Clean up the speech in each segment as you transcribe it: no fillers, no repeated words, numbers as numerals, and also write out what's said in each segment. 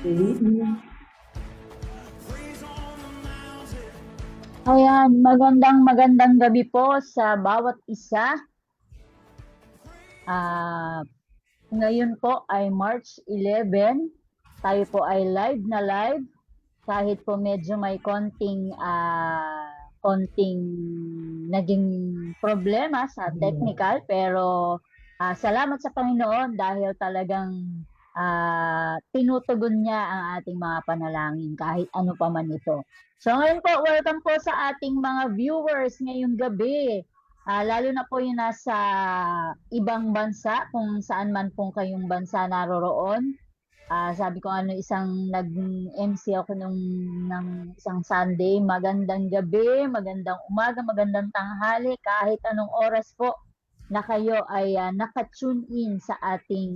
Mm. Ayan, magandang gabi po sa bawat isa. Ngayon po ay March 11. Tayo po ay live na live. Kahit po medyo may konting naging problema sa technical, pero salamat sa Panginoon dahil talagang tinutugon niya ang ating mga panalangin kahit ano pa man ito. So ngayon po, welcome po sa ating mga viewers ngayong gabi. Lalo na po yung nasa ibang bansa, kung saan man po kayong bansa naroroon. Sabi ko isang nag-MC ako ng isang Sunday, magandang gabi, magandang umaga, magandang tanghali, kahit anong oras po na kayo ay naka-tune in sa ating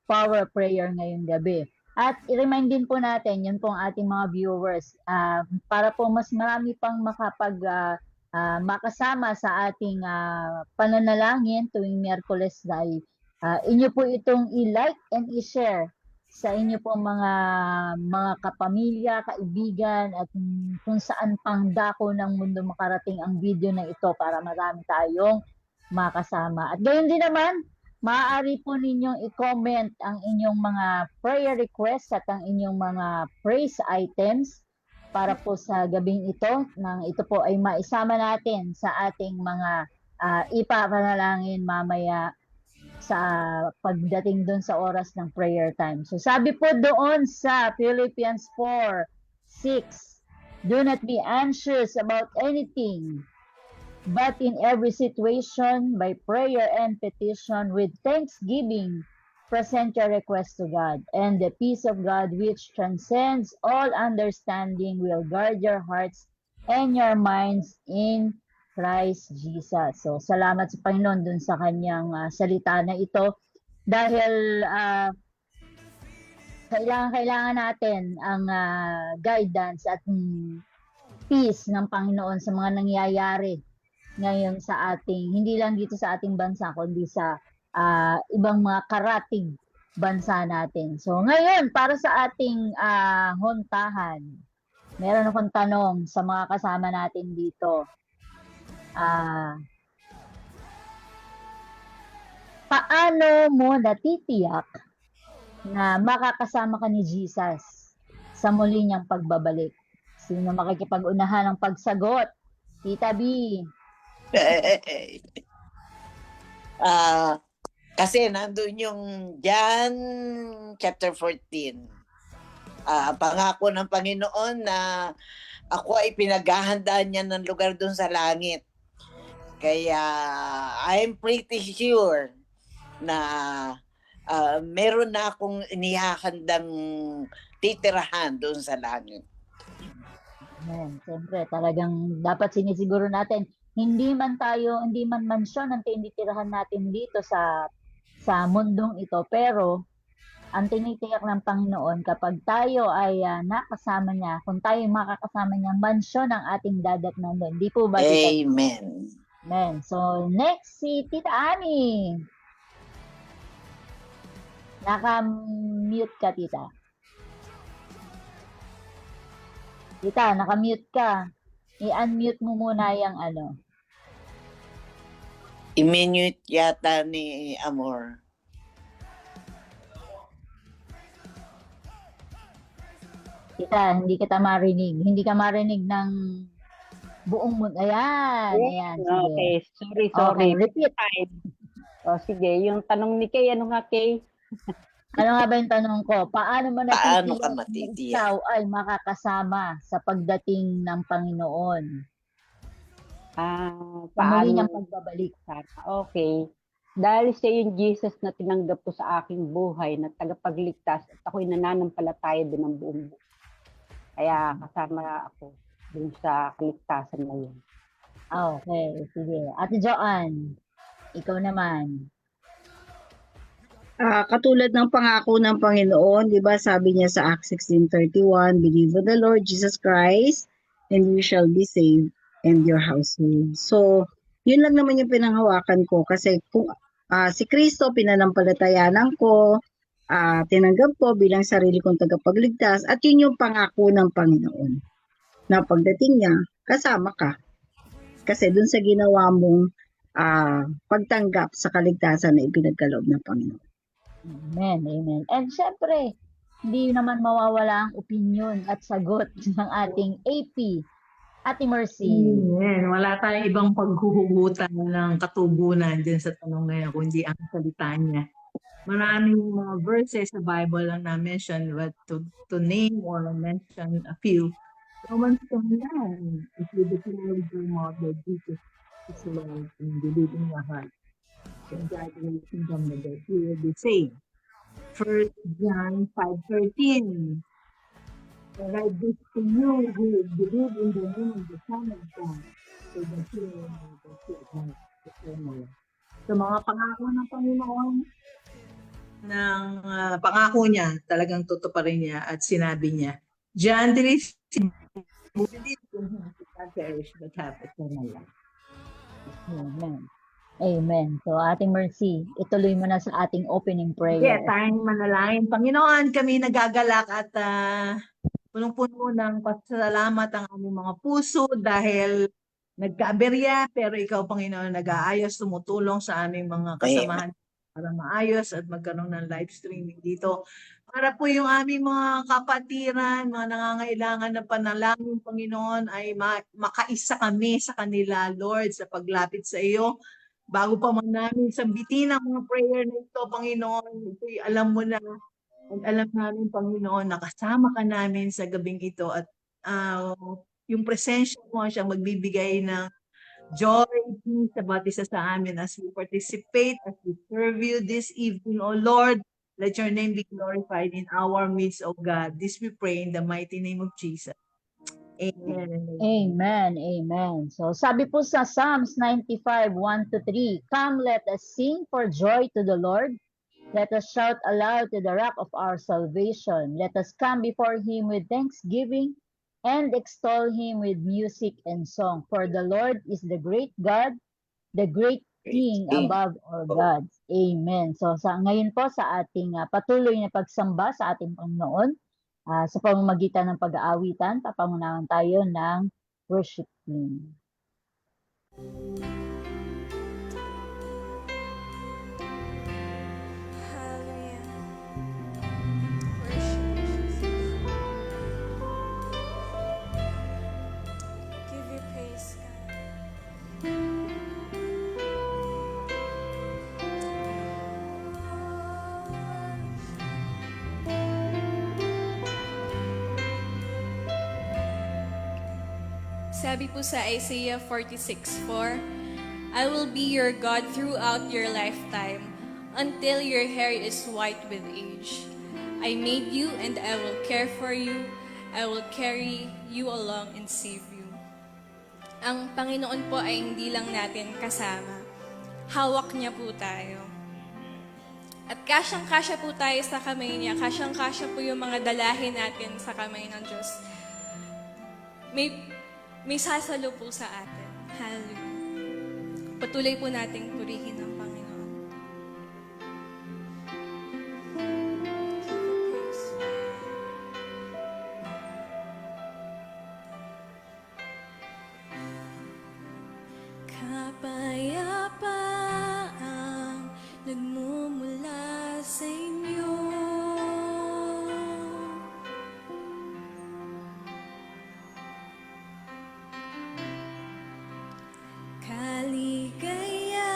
power prayer ngayong gabi. At i-remind din po natin, yun po ang ating mga viewers, para po mas marami pang makasama sa ating pananalangin tuwing Miyerkules dahil inyo po itong i-like and i-share sa inyo po mga kapamilya, kaibigan at kung saan pang dako ng mundo makarating ang video na ito para marami tayong makasama. At gayon din naman, maaari po ninyong i-comment ang inyong mga prayer requests at ang inyong mga praise items para po sa gabing ito nang ito po ay maisama natin sa ating mga ipapanalangin mamaya sa pagdating doon sa oras ng prayer time. So sabi po doon sa Philippians 4:6, do not be anxious about anything, but in every situation, by prayer and petition, with thanksgiving, present your request to God, and the peace of God, which transcends all understanding, will guard your hearts and your minds in Christ Jesus. So, salamat sa Panginoon dun sa kanyang salita na ito dahil kailangan natin ang guidance at peace ng Panginoon sa mga nangyayari ngayon sa ating, hindi lang dito sa ating bansa, kundi sa ibang mga karatig bansa natin. So ngayon, para sa ating hontahan, meron akong tanong sa mga kasama natin dito. Paano mo natitiyak na makakasama ka ni Jesus sa muli niyang pagbabalik? Sino makikipag-unahan ng pagsagot? Tita B. Kasi nandun yung John chapter 14. Pangako ng Panginoon na ako ay pinaghahandaan niya ng lugar doon sa langit. Kaya I'm pretty sure na meron na akong inihahandang titirahan doon sa langit. Siyempre, talagang dapat sinisiguro natin, hindi man mansyon ang tinitirahan natin dito sa mundong ito, pero ang tinitiyak ng Panginoon kapag tayo ay nakasama niya, kung tayo makakasama niya, mansyon ang ating dadatnan doon. Di po ba, Tita? Amen. Amen. So, next si Tita Ani. Naka-mute ka, Tita. Tita, naka-mute ka. I-unmute mo muna yung I-minute yata ni Amor. Tita, hindi kita marinig. Hindi ka marinig ng buong mundo. Ayan. Sige. Okay, sorry. Okay, repeat. Sige, yung tanong ni Kay, ano nga Kay? Ano nga ba yung tanong ko? Paano mo ka natitiyak matitiyak? ikaw ay makakasama sa pagdating ng Panginoon? Sa muli niyang pagbabalik. Okay. Dahil siya yung Jesus na tinanggap ko sa aking buhay na tagapagligtas at ako'y nananampalataya din ng buong buo. Kaya kasama ako dun sa kaligtasan na yun. Okay, sige. Ate Joanne, ikaw naman. Katulad ng pangako ng Panginoon, di ba sabi niya sa Acts 16:31, believe in the Lord Jesus Christ and you shall be saved and your household. So, yun lang naman yung pinanghawakan ko kasi kung si Kristo pinanampalatayanan ko, tinanggap ko bilang sarili kong tagapagligtas at yun yung pangako ng Panginoon na pagdating niya, kasama ka. Kasi dun sa ginawa mong pagtanggap sa kaligtasan na ipinagkaloob ng Panginoon. Amen, amen. And syempre, hindi naman mawawala ang opinion at sagot ng ating AP, Ate Mercy. Amen. Wala tayong ibang paghuhugutan ng katugunan dyan sa tanong na yan, kundi ang salita niya. Maraming mga verses sa Bible lang na-mention, but to name or mention a few. Romans 10:9, if you declare with your mouth that Jesus is Lord and believe in your heart, then God will kingdom of God, you will be saved. 1 John 5:13, I write this to you who believe in the name of the Son of God, so that you will have eternal life. Sa mga pangako ng Panginoon, pangako niya, talagang tutuparin niya at sinabi niya, John 3:16, believe in him to not perish but have eternal life. Amen. Amen. So, Ate Mercy, ituloy mo na sa ating opening Kaya prayer. tayong manalangin. Panginoon, kami nagagalak at punong-puno ng pasalamat ang aming mga puso dahil nagkaaberya, pero ikaw, Panginoon, nag-aayos, tumutulong sa aming mga kasamahan para maayos at magkaroon ng live streaming dito. Para po yung aming mga kapatiran, mga nangangailangan ng panalangin, Panginoon, ay makaisa kami sa kanila, Lord, sa paglapit sa iyo. Bago pa man namin sambitin ang mga prayer na ito, Panginoon, ito'y alam mo na. At alam namin, Panginoon, nakasama ka namin sa gabing ito at yung presensya mo siyang magbibigay ng joy, peace sa bawat isa sa amin as we participate, as we serve you this evening, O Lord. Let your name be glorified in our midst, O God. This we pray in the mighty name of Jesus. Amen. Amen, amen. So, sabi po sa Psalms 95:1-3, Come, let us sing for joy to the Lord. Let us shout aloud to the rock of our salvation. Let us come before him with thanksgiving and extol him with music and song. For the Lord is the great God, the great King above all gods. Amen. So ngayon po sa ating patuloy na pagsamba sa ating Panginoon, sa pamamagitan ng pag-aawitan, papangunahan tayo ng worship hymn. Sabi po sa Isaiah 46:4, I will be your God throughout your lifetime, until your hair is white with age. I made you and I will care for you. I will carry you along and save you. Ang Panginoon po ay hindi lang natin kasama. Hawak niya po tayo. At kasyang-kasya po tayo sa kamay niya. Kasyang-kasya po yung mga dalahin natin sa kamay ng Diyos. May sasalo po sa atin. Hallelujah. Patuloy po nating purihin ang Panginoon. Kapayapaang nagmumula sa inyo. Kaligayahan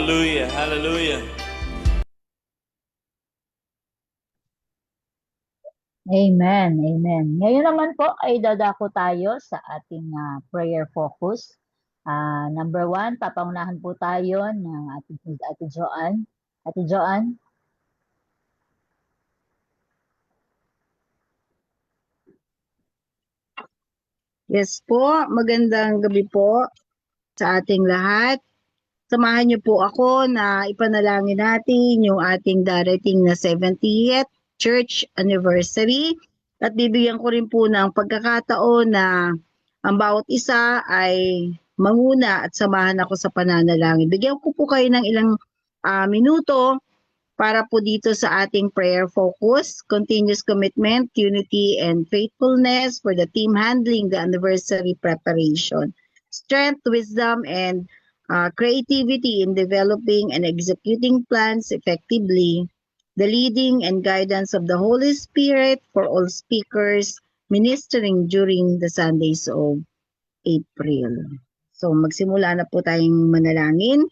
Hallelujah. Hallelujah. Amen, amen. Ngayon naman po ay dadako tayo sa ating prayer focus. Number 1, papaunahan po tayo ng ating Ate Joanne. Ate Joanne? Yes po, magandang gabi po sa ating lahat. Samahan niyo po ako na ipanalangin natin yung ating darating na 70th church anniversary at bibigyan ko rin po ng pagkakataon na ang bawat isa ay manguna at samahan ako sa pananalangin. Bigyan ko po kayo ng ilang minuto para po dito sa ating prayer focus, continuous commitment, unity, and faithfulness for the team handling the anniversary preparation. Strength, wisdom, and creativity in developing and executing plans effectively. The leading and guidance of the Holy Spirit for all speakers ministering during the Sundays of April. So magsimula na po tayong manalangin.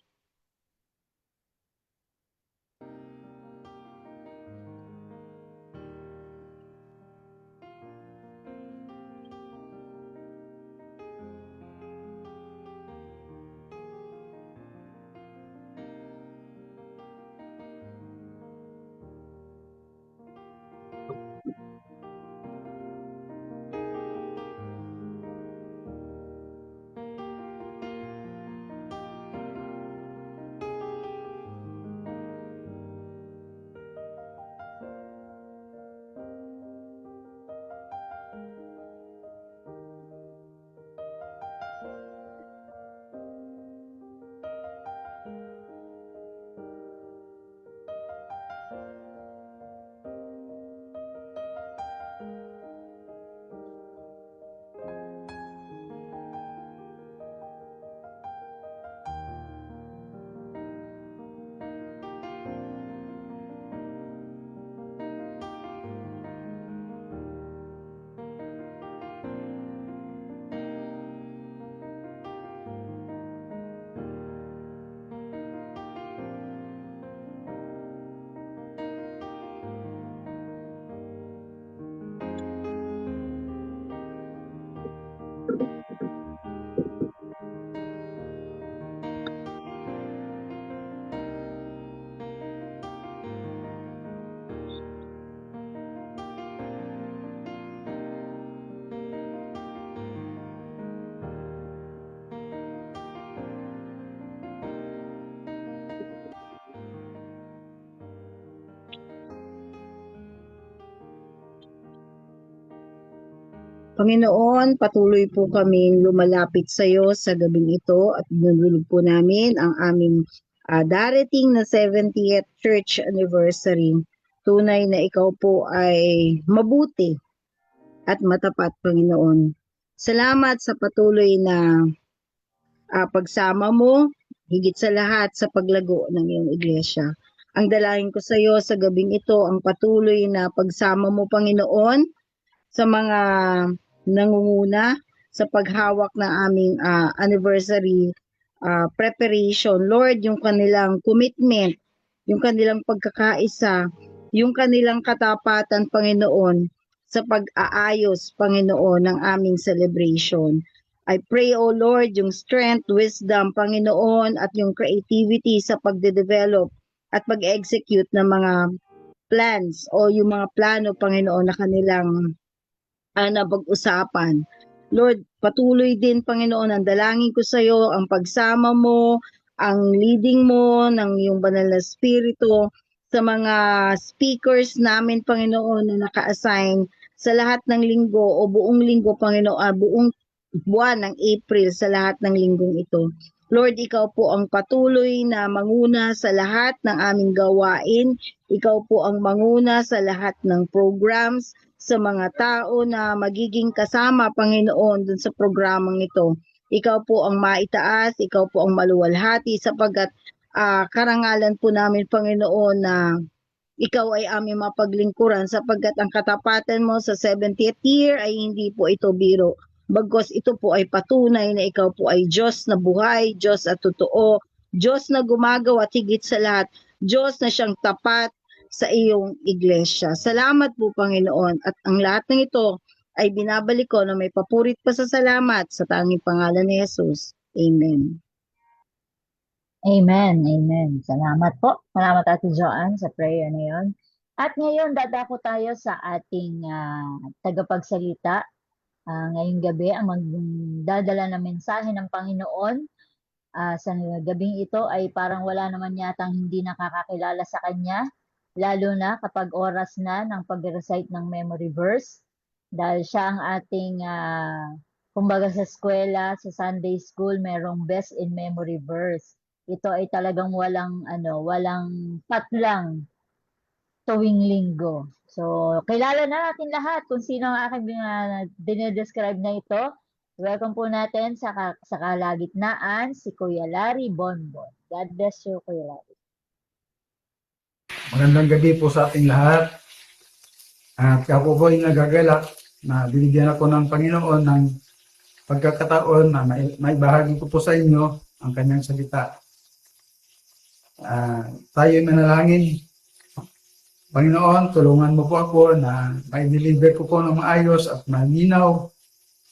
Panginoon, patuloy po kaming lumalapit sa iyo sa gabing ito at nilulog po namin ang aming darating na 70th church anniversary. Tunay na ikaw po ay mabuti at matapat, Panginoon. Salamat sa patuloy na pagsama mo, higit sa lahat sa paglago ng iyong iglesia. Ang dalangin ko sa iyo sa gabing ito, ang patuloy na pagsama mo, Panginoon, sa mga nangunguna sa paghawak ng aming anniversary preparation. Lord, yung kanilang commitment, yung kanilang pagkakaisa, yung kanilang katapatan, Panginoon, sa pag-aayos, Panginoon, ng aming celebration. I pray, O Lord, yung strength, wisdom, Panginoon, at yung creativity sa pagde-develop at pag-execute ng mga plans o yung mga plano, Panginoon, na kanilang napag-usapan. Lord, patuloy din, Panginoon, ang dalangin ko sa iyo, ang pagsama mo, ang leading mo ng iyong banal na spirito sa mga speakers namin, Panginoon, na naka-assign sa lahat ng linggo o buong linggo, Panginoon, buong buwan ng April sa lahat ng linggong ito. Lord, ikaw po ang patuloy na manguna sa lahat ng aming gawain. Ikaw po ang manguna sa lahat ng programs, sa mga tao na magiging kasama, Panginoon, dun sa programang ito. Ikaw po ang maitaas, ikaw po ang maluwalhati sapagkat karangalan po namin, Panginoon, na ikaw ay aming mapaglingkuran sapagkat ang katapatan mo sa 70th year ay hindi po ito biro. Bagkus ito po ay patunay na ikaw po ay Diyos na buhay, Diyos at totoo, Diyos na gumagawa at higit sa lahat, Diyos na siyang tapat sa iyong iglesia. Salamat po, Panginoon. At ang lahat ng ito ay binabalik ko na may papurit pa sa salamat sa tanging pangalan ni Jesus. Amen. Amen, amen. Salamat po. Salamat Ate Joanne sa prayer na yun. At ngayon, dadako tayo sa ating tagapagsalita. Ngayong gabi, ang magdadala ng mensahe ng Panginoon sa gabing ito ay parang wala naman yatang hindi nakakakilala sa Kanya, lalo na kapag oras na ng pag-recite ng memory verse. Dahil siya ang ating, kumbaga sa eskwela, sa Sunday school, merong best in memory verse. Ito ay talagang walang patlang tuwing linggo. So, kilala na natin lahat kung sino ang aking dinedescribe na ito. Welcome po natin sa kalagitnaan si Kuya Larry Bonbon. God bless you, Kuya Larry. Magandang gabi po sa ating lahat. At ako po ay nagagalak na binigyan ako ng Panginoon ng pagkakataon na may bahagi ko po sa inyo ang kanyang salita. Tayo ay manalangin. Panginoon, tulungan mo po ako na may deliver ko po ng maayos at malinaw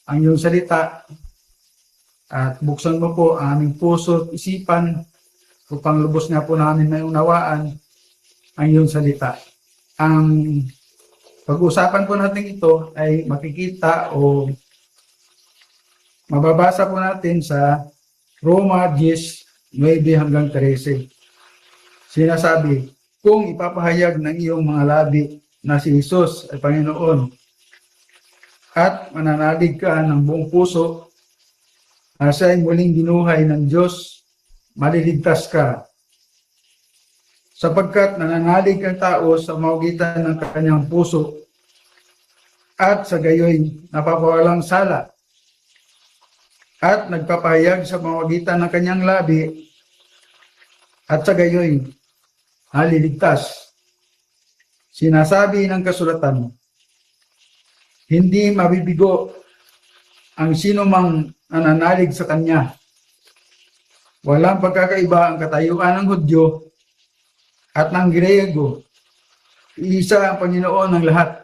ang iyong salita. At buksan mo po ang aming puso at isipan upang lubos nga po namin may unawaan ang iyong salita. Ang pag-usapan po natin ito ay makikita o mababasa po natin sa Roma 10:9 hanggang 13. Sinasabi, kung ipapahayag ng iyong mga labi na si Jesus ay Panginoon at mananalig ka ng buong puso na siya ay muling binuhay ng Diyos, maliligtas ka. Sapagkat nananalig ang tao sa magitan ng kanyang puso at sa gayoy napapawalang sala at nagpapahayag sa magitan ng kanyang labi at sa gayoy naliligtas. Sinasabi ng kasulatan, hindi mabibigo ang sino mang nananalig sa kanya. Walang pagkakaiba ang katayuan ng Hudyo at ng Griego. Isa ang Panginoon ng lahat.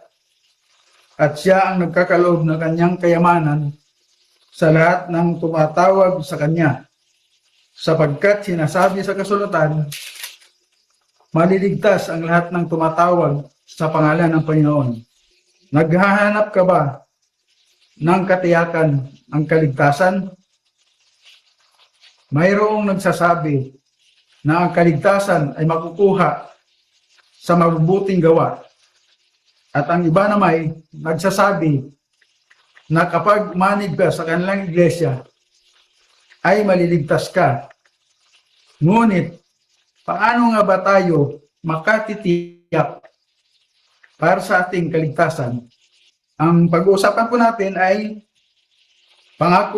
At siya ang nagkakaloob ng kanyang kayamanan sa lahat ng tumatawag sa kanya. Sapagkat sinasabi sa kasulatan, maliligtas ang lahat ng tumatawag sa pangalan ng Panginoon. Naghahanap ka ba ng katiyakan ng kaligtasan? Mayroong nagsasabi na ang kaligtasan ay makukuha sa mabubuting gawa. At ang iba naman nagsasabi na kapag manig ka sa kanilang iglesia, ay maliligtas ka. Ngunit, paano nga ba tayo makatitiyak para sa ating kaligtasan? Ang pag-uusapan po natin ay mga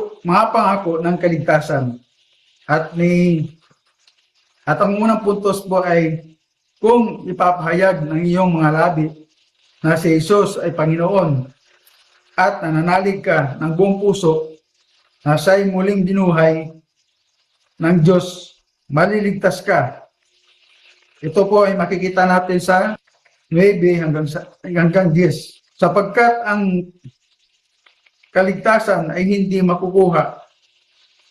pangako ng kaligtasan. At ang unang puntos po ay kung ipapahayag ng iyong mga labi na si Jesus ay Panginoon at nananalig ka ng buong puso na siya'y muling binuhay ng Diyos, maliligtas ka. Ito po ay makikita natin sa 9 hanggang 10. Sapagkat ang kaligtasan ay hindi makukuha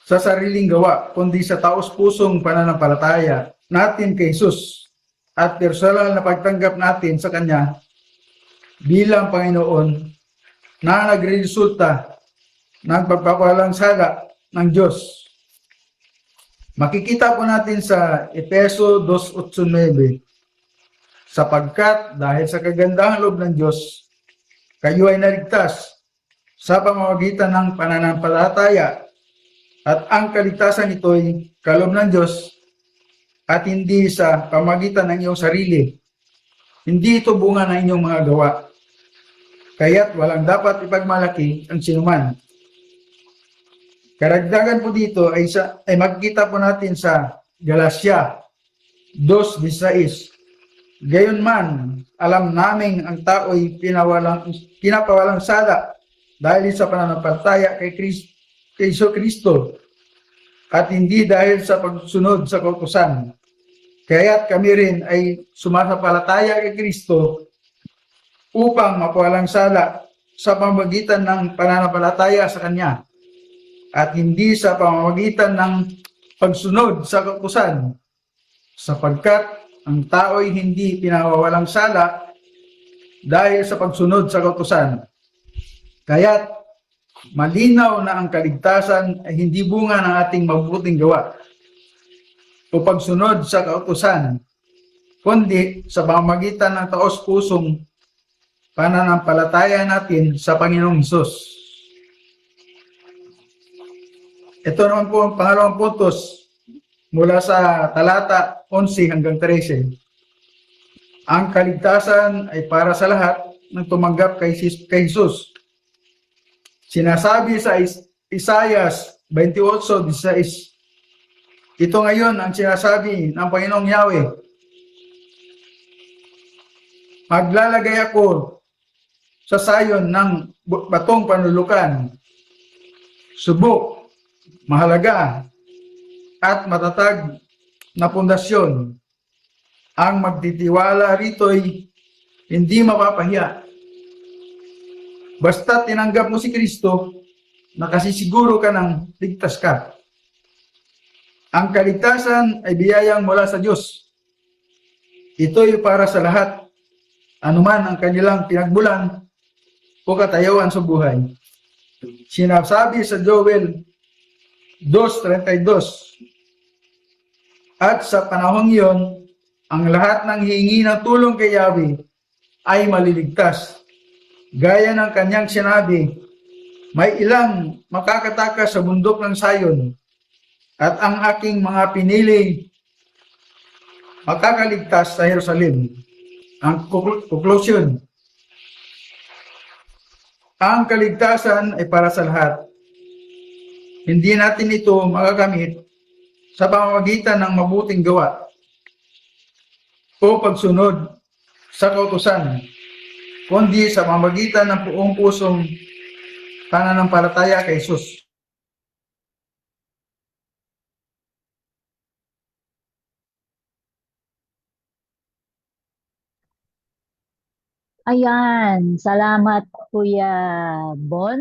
sa sariling gawa, kundi sa taos-pusong pananampalataya natin kay Jesus at personal na pagtanggap natin sa Kanya bilang Panginoon na nagresulta ng pagpapawalang sala ng Diyos. Makikita po natin sa Efeso 2:8-9, sapagkat dahil sa kagandahang loob ng Diyos, kayo ay naligtas sa pamamagitan ng pananampalataya at ang kaligtasan ito'y kaloob ng Diyos at hindi sa pamamagitan ng iyong sarili. Hindi ito bunga ng inyong mga gawa, kaya't walang dapat ipagmalaki ang sinuman. Karagdagan po dito ay makikita po natin sa Galatia 2:16. Gayunman, alam naming ang tao'y pinapawalang sala dahil sa pananampalataya kay Kristo. at hindi dahil sa pagsunod sa kautusan. Kaya't kami rin ay sumasampalataya kay Kristo upang mapawalang sala sa pamamagitan ng pananampalataya sa Kanya at hindi sa pamamagitan ng pagsunod sa kautusan, sapagkat ang tao'y hindi pinawawalang sala dahil sa pagsunod sa kautusan. Kaya't malinaw na ang kaligtasan ay hindi bunga ng ating mabubuting gawa o pagsunod sa kautusan, kundi sa pamamagitan ng taos-pusong pananampalataya natin sa Panginoong Hesus. Ito naman po ang pangalawang puntos mula sa talata 11 hanggang 13. Ang kaligtasan ay para sa lahat ng tumanggap kay Jesus. Sinasabi sa Isaias 28:16, ito ngayon ang sinasabi ng Panginoong Yahweh, maglalagay ako sa sayon ng batong panlulukan, subok, mahalaga, at matatag na pundasyon. Ang magtitiwala rito'y hindi mapapahiya. Basta tinanggap mo si Kristo, nakasisiguro ka ng ligtas ka. Ang kaligtasan ay biyayang mula sa Diyos. Ito'y para sa lahat, anuman ang kanilang pinagmulan o katayuan sa buhay. Sinasabi sa Joel 2:32, at sa panahong iyon, ang lahat ng hihingi ng tulong kay Yahweh ay maliligtas. Gaya ng kanyang sinabi, may ilang makakatakas sa bundok ng Sayon, at ang aking mga pinili makakaligtas sa Jerusalem. Ang conclusion, ang kaligtasan ay para sa lahat. Hindi natin ito magagamit sa pamamagitan ng mabuting gawa o pagsunod sa kautusan, kundi sa pamamagitan ng buong pusong pananampalataya kay Jesus. Ayan, salamat Kuya Bon.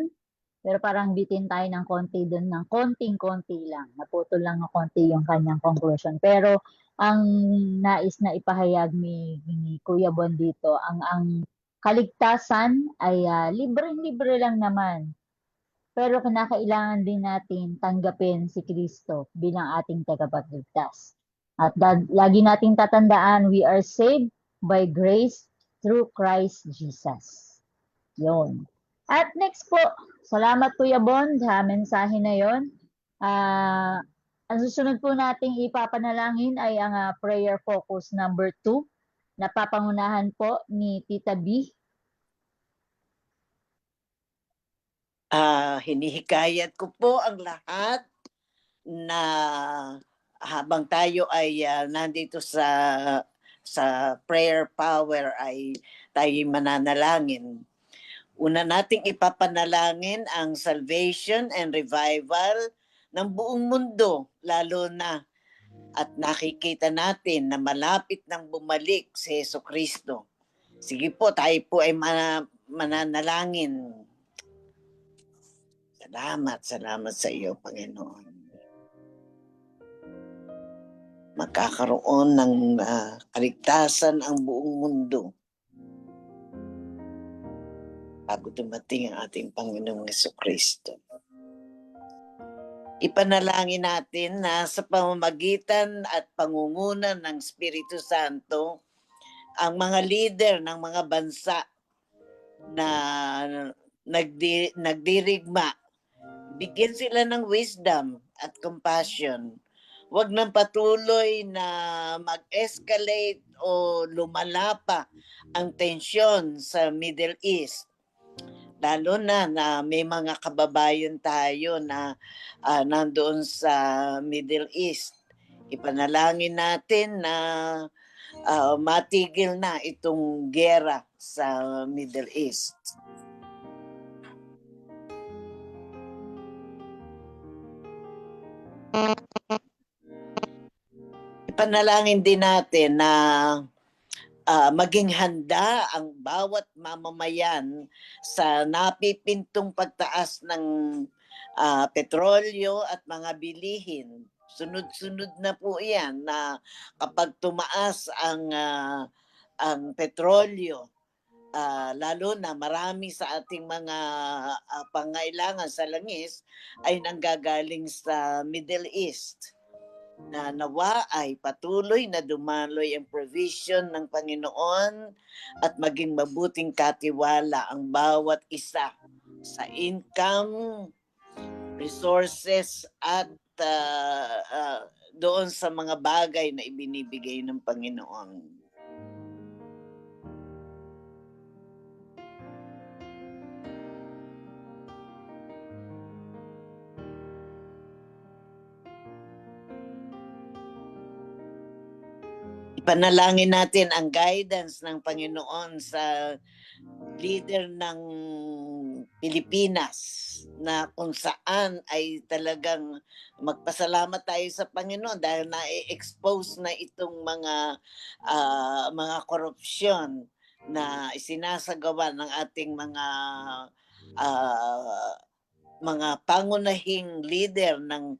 Pero parang bitin tayo ng konti doon, ng konting-konti lang. Naputol lang ng konti yung kanyang conclusion. Pero ang nais na ipahayag ni Kuya Bon dito, ang kaligtasan ay libre-libre lang naman. Pero kinakailangan din natin tanggapin si Kristo bilang ating tagapagligtas. At lagi nating tatandaan, we are saved by grace through Christ Jesus. Yun. At next po, salamat Kuya Bon sa mensahe na yon. Ang susunod po nating ipapanalangin ay ang prayer focus number 2 na papangunahan po ni Tita B. Hinihikayat ko po ang lahat na habang tayo ay nandito sa prayer power ay tayo mananalangin. Una nating ipapanalangin ang salvation and revival ng buong mundo, lalo na at nakikita natin na malapit nang bumalik si Jesucristo. Sige po, tayo po ay mananalangin. Salamat sa iyo, Panginoon. Magkakaroon ng kaligtasan ang buong mundo bago dumating ang ating Panginoong Jesucristo. Ipanalangin natin na sa pamamagitan at pangunguna ng Espiritu Santo, ang mga leader ng mga bansa na nagdirigma, bigyan sila ng wisdom at compassion. Huwag nang patuloy na mag-escalate o lumala pa ang tensyon sa Middle East. Lalo na may mga kababayan tayo na nandoon sa Middle East. Ipanalangin natin na matigil na itong giyera sa Middle East. Ipanalangin din natin na maging handa ang bawat mamamayan sa napipintong pagtaas ng petrolyo at mga bilihin. Sunod-sunod na po yan na kapag tumaas ang petrolyo, lalo na marami sa ating mga pangailangan sa langis ay nanggagaling sa Middle East, na nawa ay patuloy na dumaloy ang provision ng Panginoon at maging mabuting katiwala ang bawat isa sa income, resources at doon sa mga bagay na ibinibigay ng Panginoon. Ipanalangin natin ang guidance ng Panginoon sa leader ng Pilipinas, na kung saan ay talagang magpasalamat tayo sa Panginoon dahil na-expose na itong mga korupsyon na isinasagawa ng ating mga pangunahing leader ng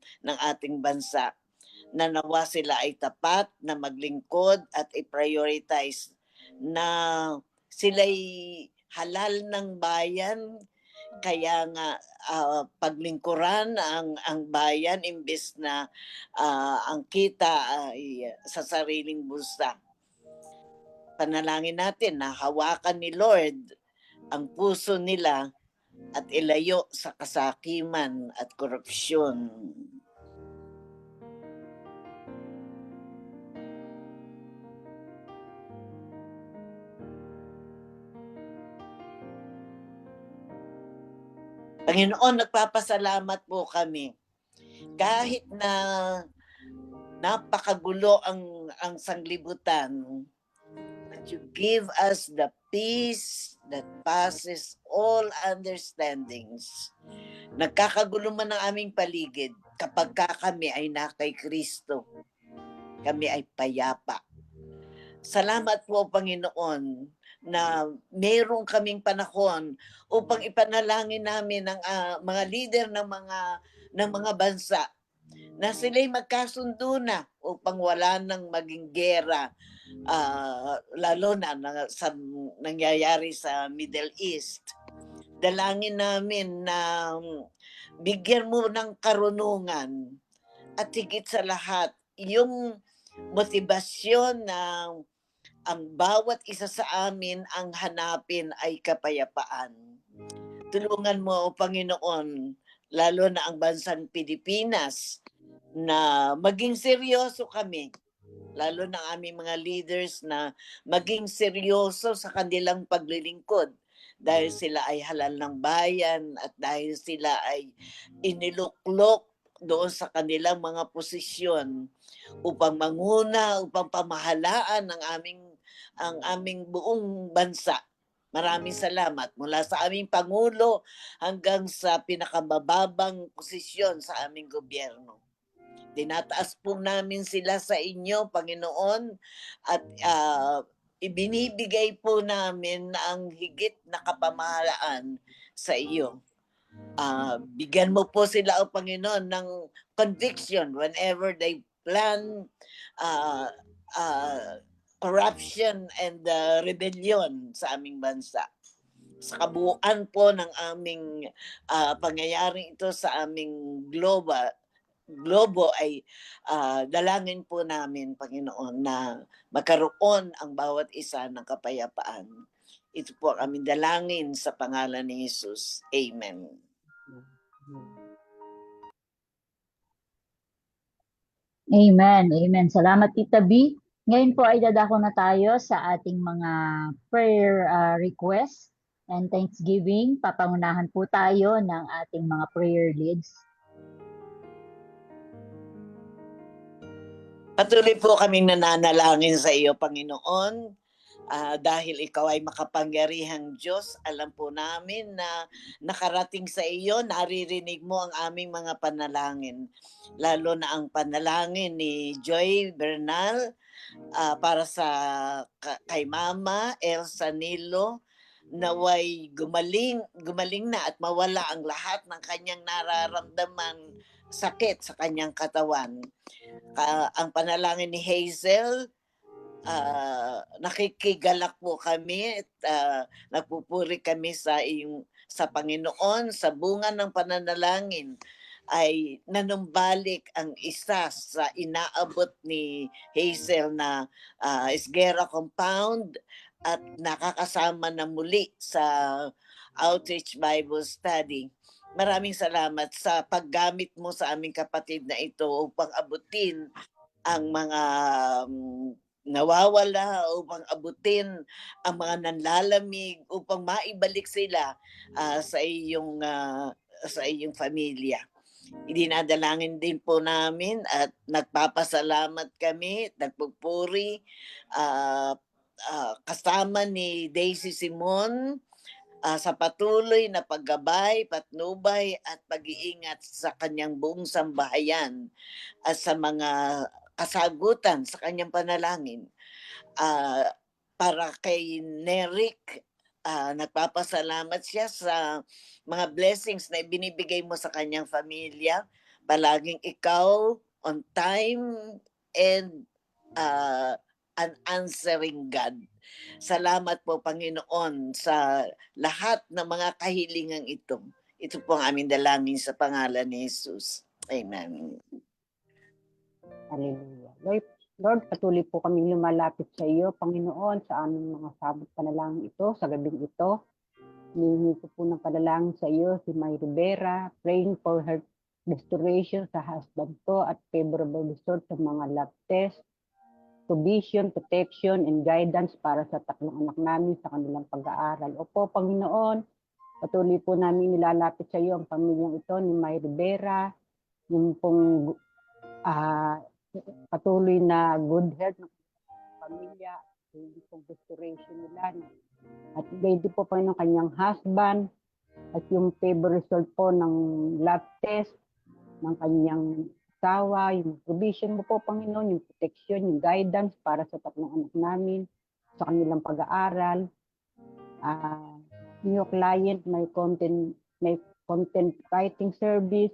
ating bansa, na nawa sila ay tapat na maglingkod at i-prioritize na sila'y halal ng bayan. Kaya nga paglingkuran ang bayan imbes na ang kita ay sa sariling bulsa. Panalangin natin na hawakan ni Lord ang puso nila at ilayo sa kasakiman at korupsyon. Panginoon, nagpapasalamat po kami. Kahit na napakagulo ang sanglibutan, that you give us the peace that passes all understandings. Nagkakagulo man ang aming paligid, kapag kami ay na kay Kristo, kami ay payapa. Salamat po, Panginoon, na mayroong kaming panahon upang ipanalangin namin ang mga leader ng mga bansa na sila'y magkasundo na upang wala nang maging gera, lalo na sa nangyayari sa Middle East. Dalangin namin na bigyan mo ng karunungan at higit sa lahat yung motibasyon na ang bawat isa sa amin ang hanapin ay kapayapaan. Tulungan mo, O Panginoon, lalo na ang bansang Pilipinas, na maging seryoso kami, lalo na aming mga leaders na maging seryoso sa kanilang paglilingkod, dahil sila ay halal ng bayan at dahil sila ay iniluklok doon sa kanilang mga posisyon upang manguna, upang pamahalaan ang aming buong bansa. Maraming salamat mula sa aming Pangulo hanggang sa pinakamababang posisyon sa aming gobyerno. Tinataas po namin sila sa inyo, Panginoon, at ibinibigay po namin ang higit na kapamahalaan sa iyo. Bigyan mo po sila, O Panginoon, ng conviction whenever they plan corruption and rebellion sa aming bansa. Sa kabuuan po ng aming pangyayaring ito sa aming globo ay dalangin po namin, Panginoon, na magkaroon ang bawat isa ng kapayapaan. Ito po ang aming dalangin sa pangalan ni Jesus. Amen. Amen. Amen. Salamat, Tita B. Ngayon po ay dadako na tayo sa ating mga prayer request and thanksgiving. Papangunahan po tayo ng ating mga prayer leads. Patuloy po kaming nananalangin sa iyo, Panginoon, dahil ikaw ay makapangyarihang Diyos, alam po namin na nakarating sa iyo, naririnig mo ang aming mga panalangin. Lalo na ang panalangin ni Joy Bernal para sa kay Mama Elsa Nilo, naway gumaling na at mawala ang lahat ng kanyang nararamdaman sakit sa kanyang katawan. Ang panalangin ni Hazel, nakikigalak po kami at nagpupuri kami sa Panginoon. Sa bunga ng pananalangin ay nanumbalik ang isa sa inaabot ni Hazel na Esguerra Compound at nakakasama na muli sa Outreach Bible Study. Maraming salamat sa paggamit mo sa aming kapatid na ito upang abutin ang mga nawawala, upang abutin ang mga nanlalamig, upang maibalik sila sa iyong pamilya. Idinadalangin din po namin at nagpapasalamat kami, nagpupuri kasama ni Daisy Simon sa patuloy na paggabay, patnubay at pag-iingat sa kanyang buong sambahayan at sa mga kasagutan sa kanyang panalangin. Para kay Neric, nagpapasalamat siya sa mga blessings na ibinibigay mo sa kanyang pamilya. Palaging ikaw on time and an answering God. Salamat po, Panginoon, sa lahat ng mga kahilingang ito. Ito po ang aming dalangin sa pangalan ni Jesus. Amen. Hallelujah. Lord, patuloy po kami lumalapit sa iyo, Panginoon, sa aming mga sabot panalangin ito, sa gabing ito. Hinihingi ko po ng panalangin sa iyo si May Rivera, praying for her restoration sa husband ko at favorable result sa mga lab test, provision, protection, and guidance para sa tatlong anak namin sa kanilang pag-aaral. Opo, Panginoon, patuloy po namin nilalapit sa iyo ang pamilyang ito ni May Rivera, yung pong patuloy na good health ng pamilya, hindi pong restoration nila. At hindi po ng kanyang husband at yung favor result po ng lab test ng kanyang asawa, yung provision mo po, Panginoon, yung protection, yung guidance para sa tatlong anak namin sa kanilang pag-aaral. New client, may content writing service,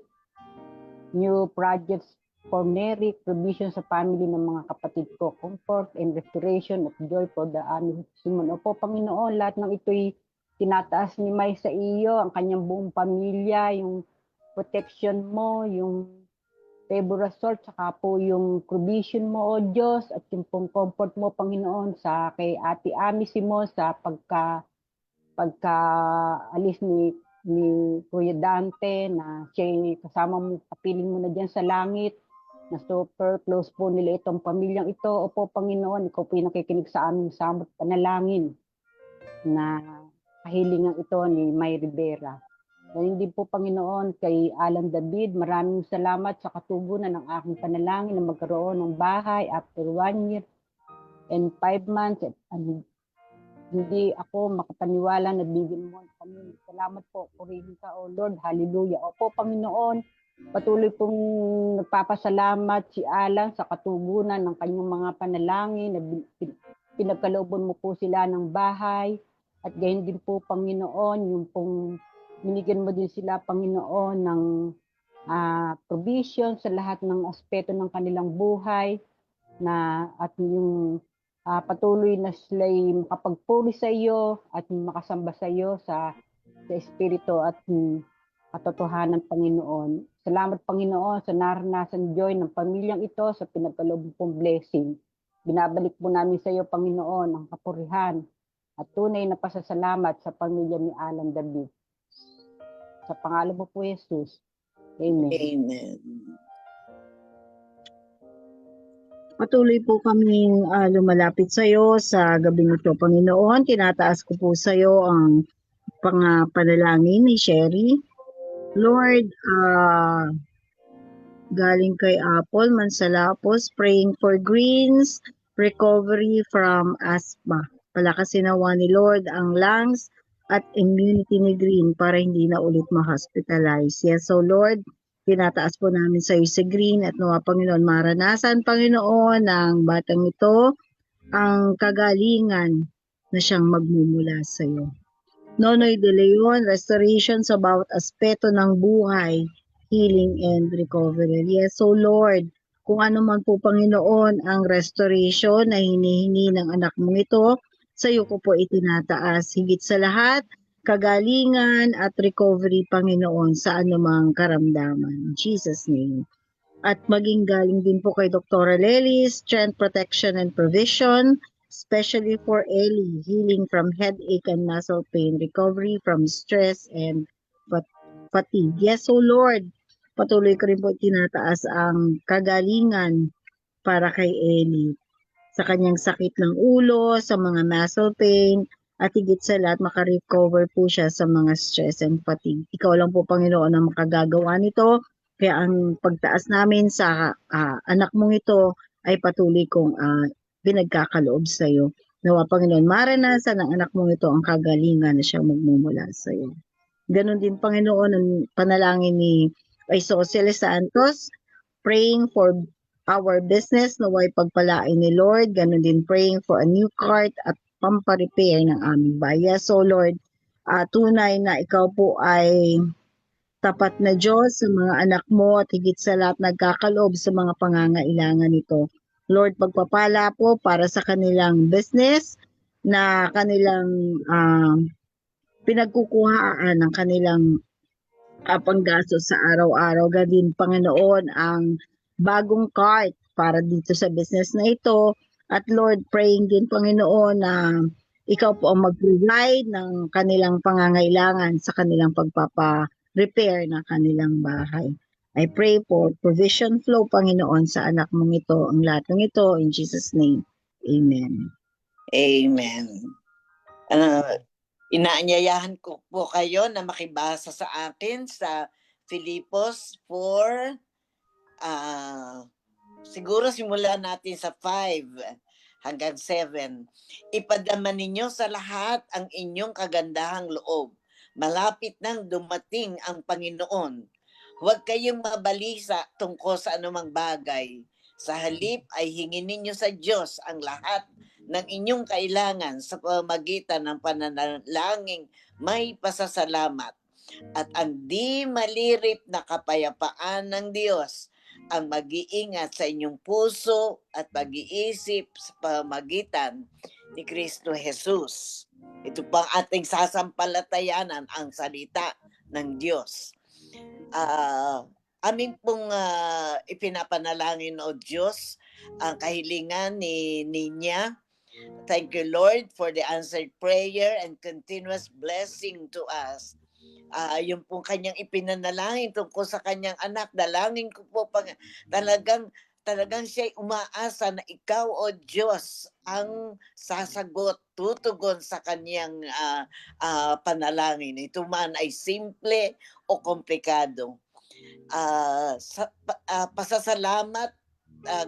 new projects for Neric, provision sa family ng mga kapatid ko, comfort and restoration of joy for the aming Simon. Opo, Panginoon, lahat ng ito'y tinataas ni May sa iyo, ang kanyang buong pamilya, yung protection mo, yung favor result, saka po yung provision mo, O Diyos, at yung pong comfort mo, Panginoon, sa kay Ate Ami Simon sa pagka-alis ni Kuya Dante, na siya kasama mo, kapiling mo na dyan sa langit, na super close po nila itong pamilyang ito. Opo, Panginoon, ikaw po yung nakikinig sa aming samot panalangin na kahilingan ito ni May Rivera. Ngayon din po, Panginoon, kay Alan David, maraming salamat sa katugunan ng aking panalangin na magkaroon ng bahay after 1 year and 5 months. Hindi ako makapaniwala na bigyan mo kami. Salamat po, purihin ka, O Lord. Hallelujah. Opo, Panginoon, patuloy pong nagpapasalamat si Alan sa katugunan ng kanyang mga panalangin na pinagkalooban mo po sila ng bahay. At gayon din po, Panginoon, yung pong binigyan mo din sila, Panginoon, ng provision sa lahat ng aspeto ng kanilang buhay, na at yung patuloy na sila'y makapagpuri sa iyo at makasamba sa iyo sa Espiritu at katotohanan, Panginoon. Salamat, Panginoon, sa naranasan joy ng pamilyang ito sa pinagkaloob pong blessing. Binabalik po namin sa iyo, Panginoon, ang kapurihan at tunay na pasasalamat sa pamilya ni Alan David. Sa pangalan mo po, Jesus. Amen. Amen. Patuloy po kaming lumalapit sa iyo sa gabing ito, Panginoon. Tinataas ko po sa iyo ang panalangin ni Sherry. Lord, galing kay Apple Mansalapos, praying for Greens recovery from asthma. Palakasin nawa ni Lord ang lungs at immunity ni Green para hindi na ulit ma-hospitalize. Yes, so Lord, tinataas po namin sa iyo si Green at nawa Panginoon maranasan Panginoon ng batang ito ang kagalingan na siyang magmumula sa iyo. Nonoy de Leon, restoration sa bawat aspeto ng buhay, healing and recovery. Yes, so Lord, kung ano man po Panginoon ang restoration na hinihingi ng anak mong ito, sa iyo ko po itinataas. Higit sa lahat, kagalingan at recovery Panginoon sa anumang karamdaman. In Jesus' name. At maging galing din po kay Dr. Lely, strength, protection, and provision, especially for Ellie, healing from headache and muscle pain, recovery from stress and fatigue. Yes, so Lord, patuloy ko rin po tinataas ang kagalingan para kay Ellie sa kanyang sakit ng ulo, sa mga muscle pain, at higit sa lahat makarecover po siya sa mga stress and fatigue. Ikaw lang po Panginoon ang makagagawa nito. Kaya ang pagtaas namin sa anak mong ito ay patuloy kong pinagkakaloob sa iyo. Nawa Panginoon, maranasan ng anak mong ito ang kagalingan na siya magmumula sa iyo. Ganon din Panginoon ang panalangin ni Isosceles Santos, praying for our business, naway pagpalain ni Lord. Ganon din praying for a new cart at pamparepair ng aming bayan. So Lord, tunay na ikaw po ay tapat na Diyos sa mga anak mo at higit sa lahat nagkakaloob sa mga pangangailangan nito. Lord, pagpapala po para sa kanilang business na kanilang pinagkukuhaan ng kanilang panggastos sa araw-araw. Ganun Panginoon ang bagong cart para dito sa business na ito. At Lord, praying din Panginoon na ikaw po ang mag-provide ng kanilang pangangailangan sa kanilang pagpapa-repair ng kanilang bahay. I pray for provision flow, Panginoon, sa anak mong ito, ang lahat ng ito, in Jesus' name. Amen. Amen. Inaanyayahan ko po kayo na makibasa sa akin sa Filipos 4, siguro simulan natin sa 5 hanggang 7. Ipadama ninyo sa lahat ang inyong kagandahang loob. Malapit nang dumating ang Panginoon. Huwag kayong mabalisa tungkol sa anumang bagay. Sa halip ay hingin ninyo sa Diyos ang lahat ng inyong kailangan sa pamamagitan ng pananalangin may pasasalamat. At ang di malirip na kapayapaan ng Diyos ang mag-iingat sa inyong puso at pag-iisip sa pamamagitan ni Kristo Jesus. Ito pang ating sasampalatayanan, ang salita ng Diyos. Amin pong ipinapanalangin o Diyos ang kahilingan ni Ninya. Thank you, Lord, for the answered prayer and continuous blessing to us. Yung pong kanyang ipinanalangin tungkol sa kanyang anak, dalangin ko po talagang siya'y umaasa na ikaw o Diyos ang sasagot, tutugon sa kanyang panalangin. Ito man ay simple o komplikado. Pasasalamat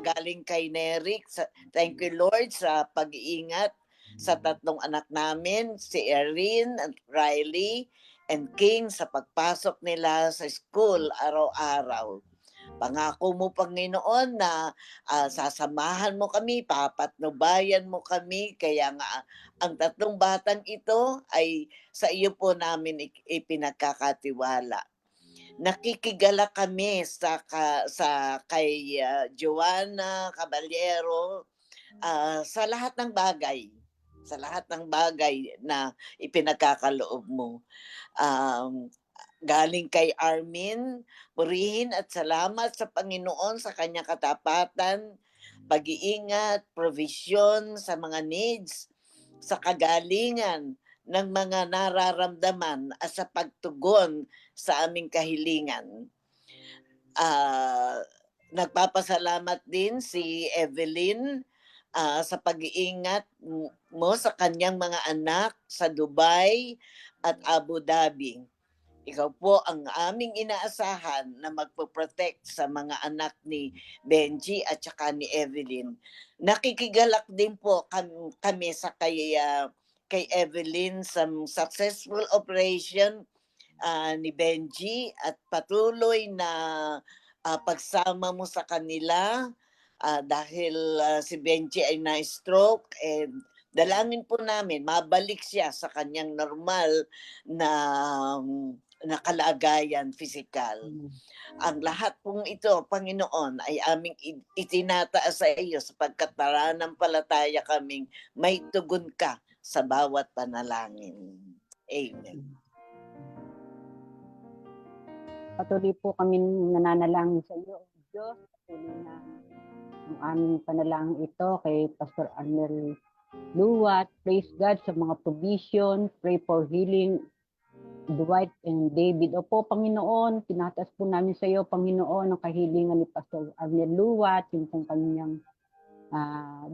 galing kay Neric. Thank you Lord sa pag-iingat sa tatlong anak namin, si Erin at Riley and King sa pagpasok nila sa school araw-araw. Pangako mo Panginoon na sasamahan mo kami, papatnubayan mo kami, kaya nga ang tatlong batang ito ay sa iyo po namin ipinagkakatiwala. Nakikigala kami sa kay Joanna Caballero sa lahat ng bagay. Sa lahat ng bagay na ipinagkakaloob mo. Galing kay Armin, purihin at salamat sa Panginoon sa kanyang katapatan, pag-iingat, provision sa mga needs, sa kagalingan ng mga nararamdaman at sa pagtugon sa aming kahilingan. Nagpapasalamat din si Evelyn sa pag-iingat mo sa kanyang mga anak sa Dubai at Abu Dhabi. Ikaw po ang aming inaasahan na magpo-protect sa mga anak ni Benji at saka ni Evelyn. Nakikigalak din po kami sa kay Evelyn sa successful operation ni Benji at patuloy na pagsama mo sa kanila dahil si Benji ay na-stroke and dalangin po namin mabalik siya sa kanyang normal na kalagayan physical. Ang lahat pong ito, Panginoon, ay aming itinataas sa iyo sapagkat palataya kaming may tugon ka sa bawat panalangin. Amen. Patuloy po kami nananalangin sa iyo, O Diyos. Patuloy na ang aming panalangin ito kay Pastor Arnel Luwat. Praise God sa mga provision. Pray for healing Dwight and David. Opo, Panginoon, tinataas po namin sa iyo, Panginoon, ang kahilingan ni Pastor Arnel Luwat, yung pong kanyang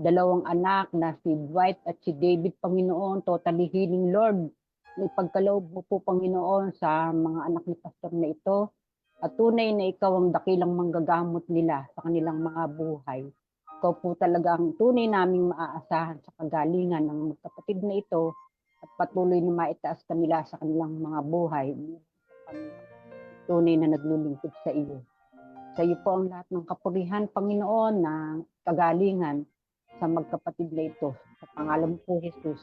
dalawang anak na si Dwight at si David, Panginoon, totally healing, Lord. Ipagkaloob mo po, Panginoon, sa mga anak ni Pastor na ito, at tunay na ikaw ang dakilang manggagamot nila sa kanilang mga buhay. Ikaw po talaga ang tunay naming maaasahan sa kagalingan ng magkapatid na ito, at patuloy na maitaas kanila sa kanilang mga buhay. Tunay na naglulingkod sa iyo. Sa iyo po ang lahat ng kapurihan, Panginoon, na kagalingan sa magkapatid na ito. Sa pangalan po, Jesus.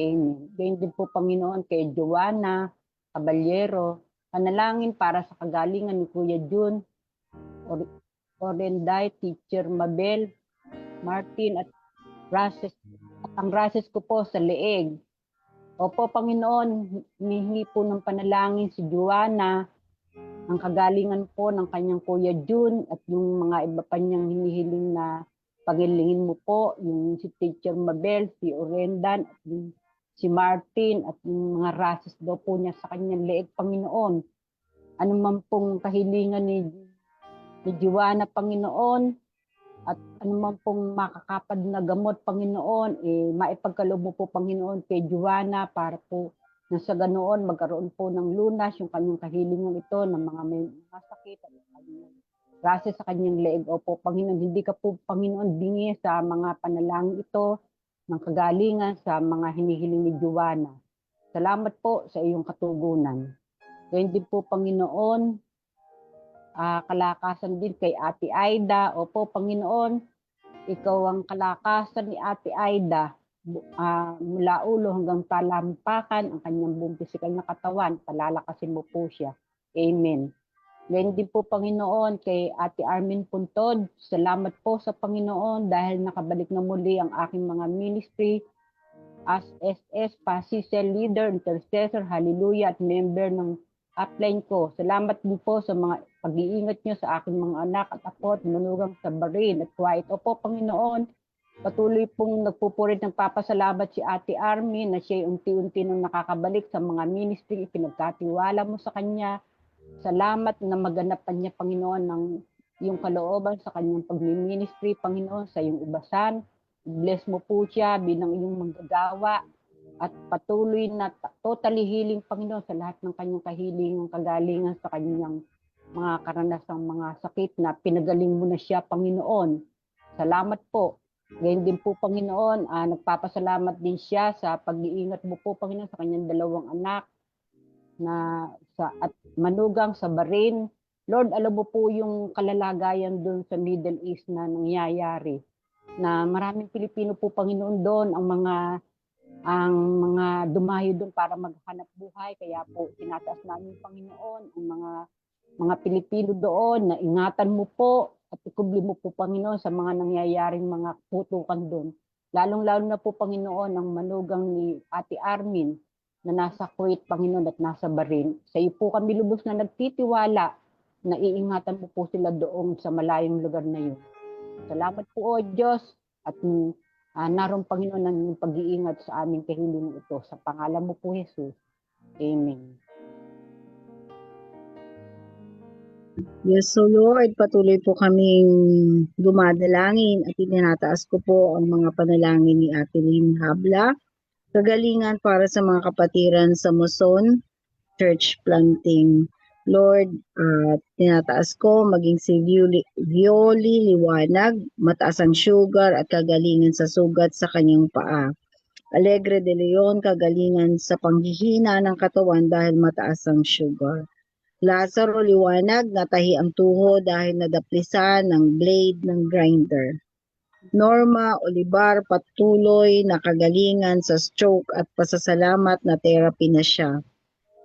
Amen. Ganyan din po, Panginoon, kay Joanna Caballero, panalangin para sa kagalingan ni Kuya Jun, Orenday, Teacher Mabel, Martin, at Rases. At ang rases ko po sa leeg. Opo, Panginoon, humihingi po ng panalangin si Joanna, ang kagalingan po ng kanyang Kuya Jun at yung mga iba pa niyang hinihiling na pagilingin mo po, yung si Teacher Mabel, si Orendan, at si Martin, at yung mga rases daw po niya sa kanyang leeg, Panginoon. Ano man pong kahilingan ni Joanna, Panginoon, at anuman pong makakapad na gamot, Panginoon, maipagkaloob mo po, Panginoon, kay Joanna para po na sa ganoon magkaroon po ng lunas yung kanyang kahilingan ito ng mga may sakit at rasa sa kanyang leeg. Opo, Panginoon, hindi ka po, Panginoon, bingi sa mga panalangin ito ng kagalingan sa mga hinihiling ni Joanna. Salamat po sa iyong katugunan. Gayun din po, Panginoon, kalakasan din kay Ate Aida. Opo, Panginoon, ikaw ang kalakasan ni Ate Aida mula ulo hanggang talampakan ang kanyang buong pisikal na katawan. Palalakasin mo po siya. Amen. Ngayon din po, Panginoon, kay Ate Armin Puntod. Salamat po sa Panginoon dahil nakabalik na muli ang aking mga ministry as SS, Pasisel Leader, Intercessor, Hallelujah, at member ng upline ko. Salamat din po sa mga pag-iingat nyo sa aking mga anak at apo at manugang sa Bahrain at Kuwait. Opo, Panginoon, patuloy pong nagpupurit ng papasalamat si Ate Armin na siya unti-unti nang nakakabalik sa mga ministry, ipinagkatiwala mo sa kanya. Salamat na maganapan niya, Panginoon, ng iyong kalooban sa kanyang pagmi-ministry, Panginoon, sa iyong ubasan. Bless mo po siya bilang iyong manggagawa. At patuloy na totally healing, Panginoon, sa lahat ng kanyang kahilingan, kagalingan sa kanyang mga karanasang mga sakit na pinagaling mo na siya, Panginoon. Salamat po. Ngayon din po, Panginoon, nagpapasalamat din siya sa pag-iingat mo po, Panginoon, sa kanyang dalawang anak at manugang sa Bahrain. Lord, alam mo po yung kalalagayan doon sa Middle East na nangyayari. Na maraming Pilipino po, Panginoon, doon ang mga dumayo doon para maghanap buhay. Kaya po, tinataas namin, Panginoon, ang mga Pilipino doon na ingatan mo po at ikubli mo po, Panginoon, sa mga nangyayaring mga putukan doon. Lalong-lalo na po, Panginoon, ang manugang ni Ate Armin na nasa Kuwait, Panginoon, at nasa Bahrain. Sa iyo po kami lubos na nagtitiwala na iingatan mo po sila doon sa malayong lugar na yun. Salamat po, O Diyos, at naroon, Panginoon, ang pag-iingat sa aming kahilingan ito. Sa pangalan mo po, Jesus. Amen. Yes, so Lord, patuloy po kaming dumadalangin at itinataas ko po ang mga panalangin ni Ate Lynn Habla. Kagalingan para sa mga kapatiran sa Muson, church planting. Lord, tinataas ko maging si Violi Liwanag, mataas ang sugar at kagalingan sa sugat sa kanyang paa. Alegre de Leon, kagalingan sa panghihina ng katawan dahil mataas ang sugar. Lazaro Liwanag, natahi ang tuhod dahil nadaplisan ng blade ng grinder. Norma Olivar, patuloy na kagalingan sa stroke at pasasalamat na therapy na siya.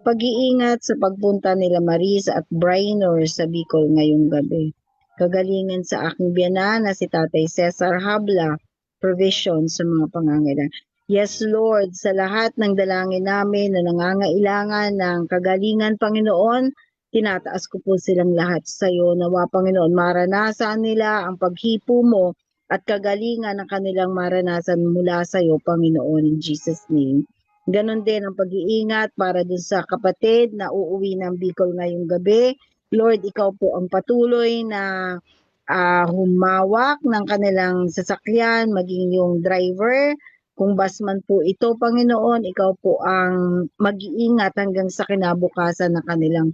Pag-iingat sa pagpunta nila Maris at Brainor sa Bicol ngayong gabi. Kagalingan sa aking biyanan na si Tatay Cesar Habla, provision sa mga pangangailangan. Yes, Lord, sa lahat ng dalangin namin na nangangailangan ng kagalingan, Panginoon, tinataas ko po silang lahat sa iyo. Nawa, Panginoon, maranasan nila ang paghipo mo at kagalingan ng kanilang maranasan mula sa iyo, Panginoon, in Jesus' name. Ganon din ang pag-iingat para dun sa kapatid na uuwi ng Bicol ngayong gabi. Lord, ikaw po ang patuloy na humawak ng kanilang sasakyan, maging yung driver. Kung bus man po ito, Panginoon, ikaw po ang mag-iingat hanggang sa kinabukasan na kanilang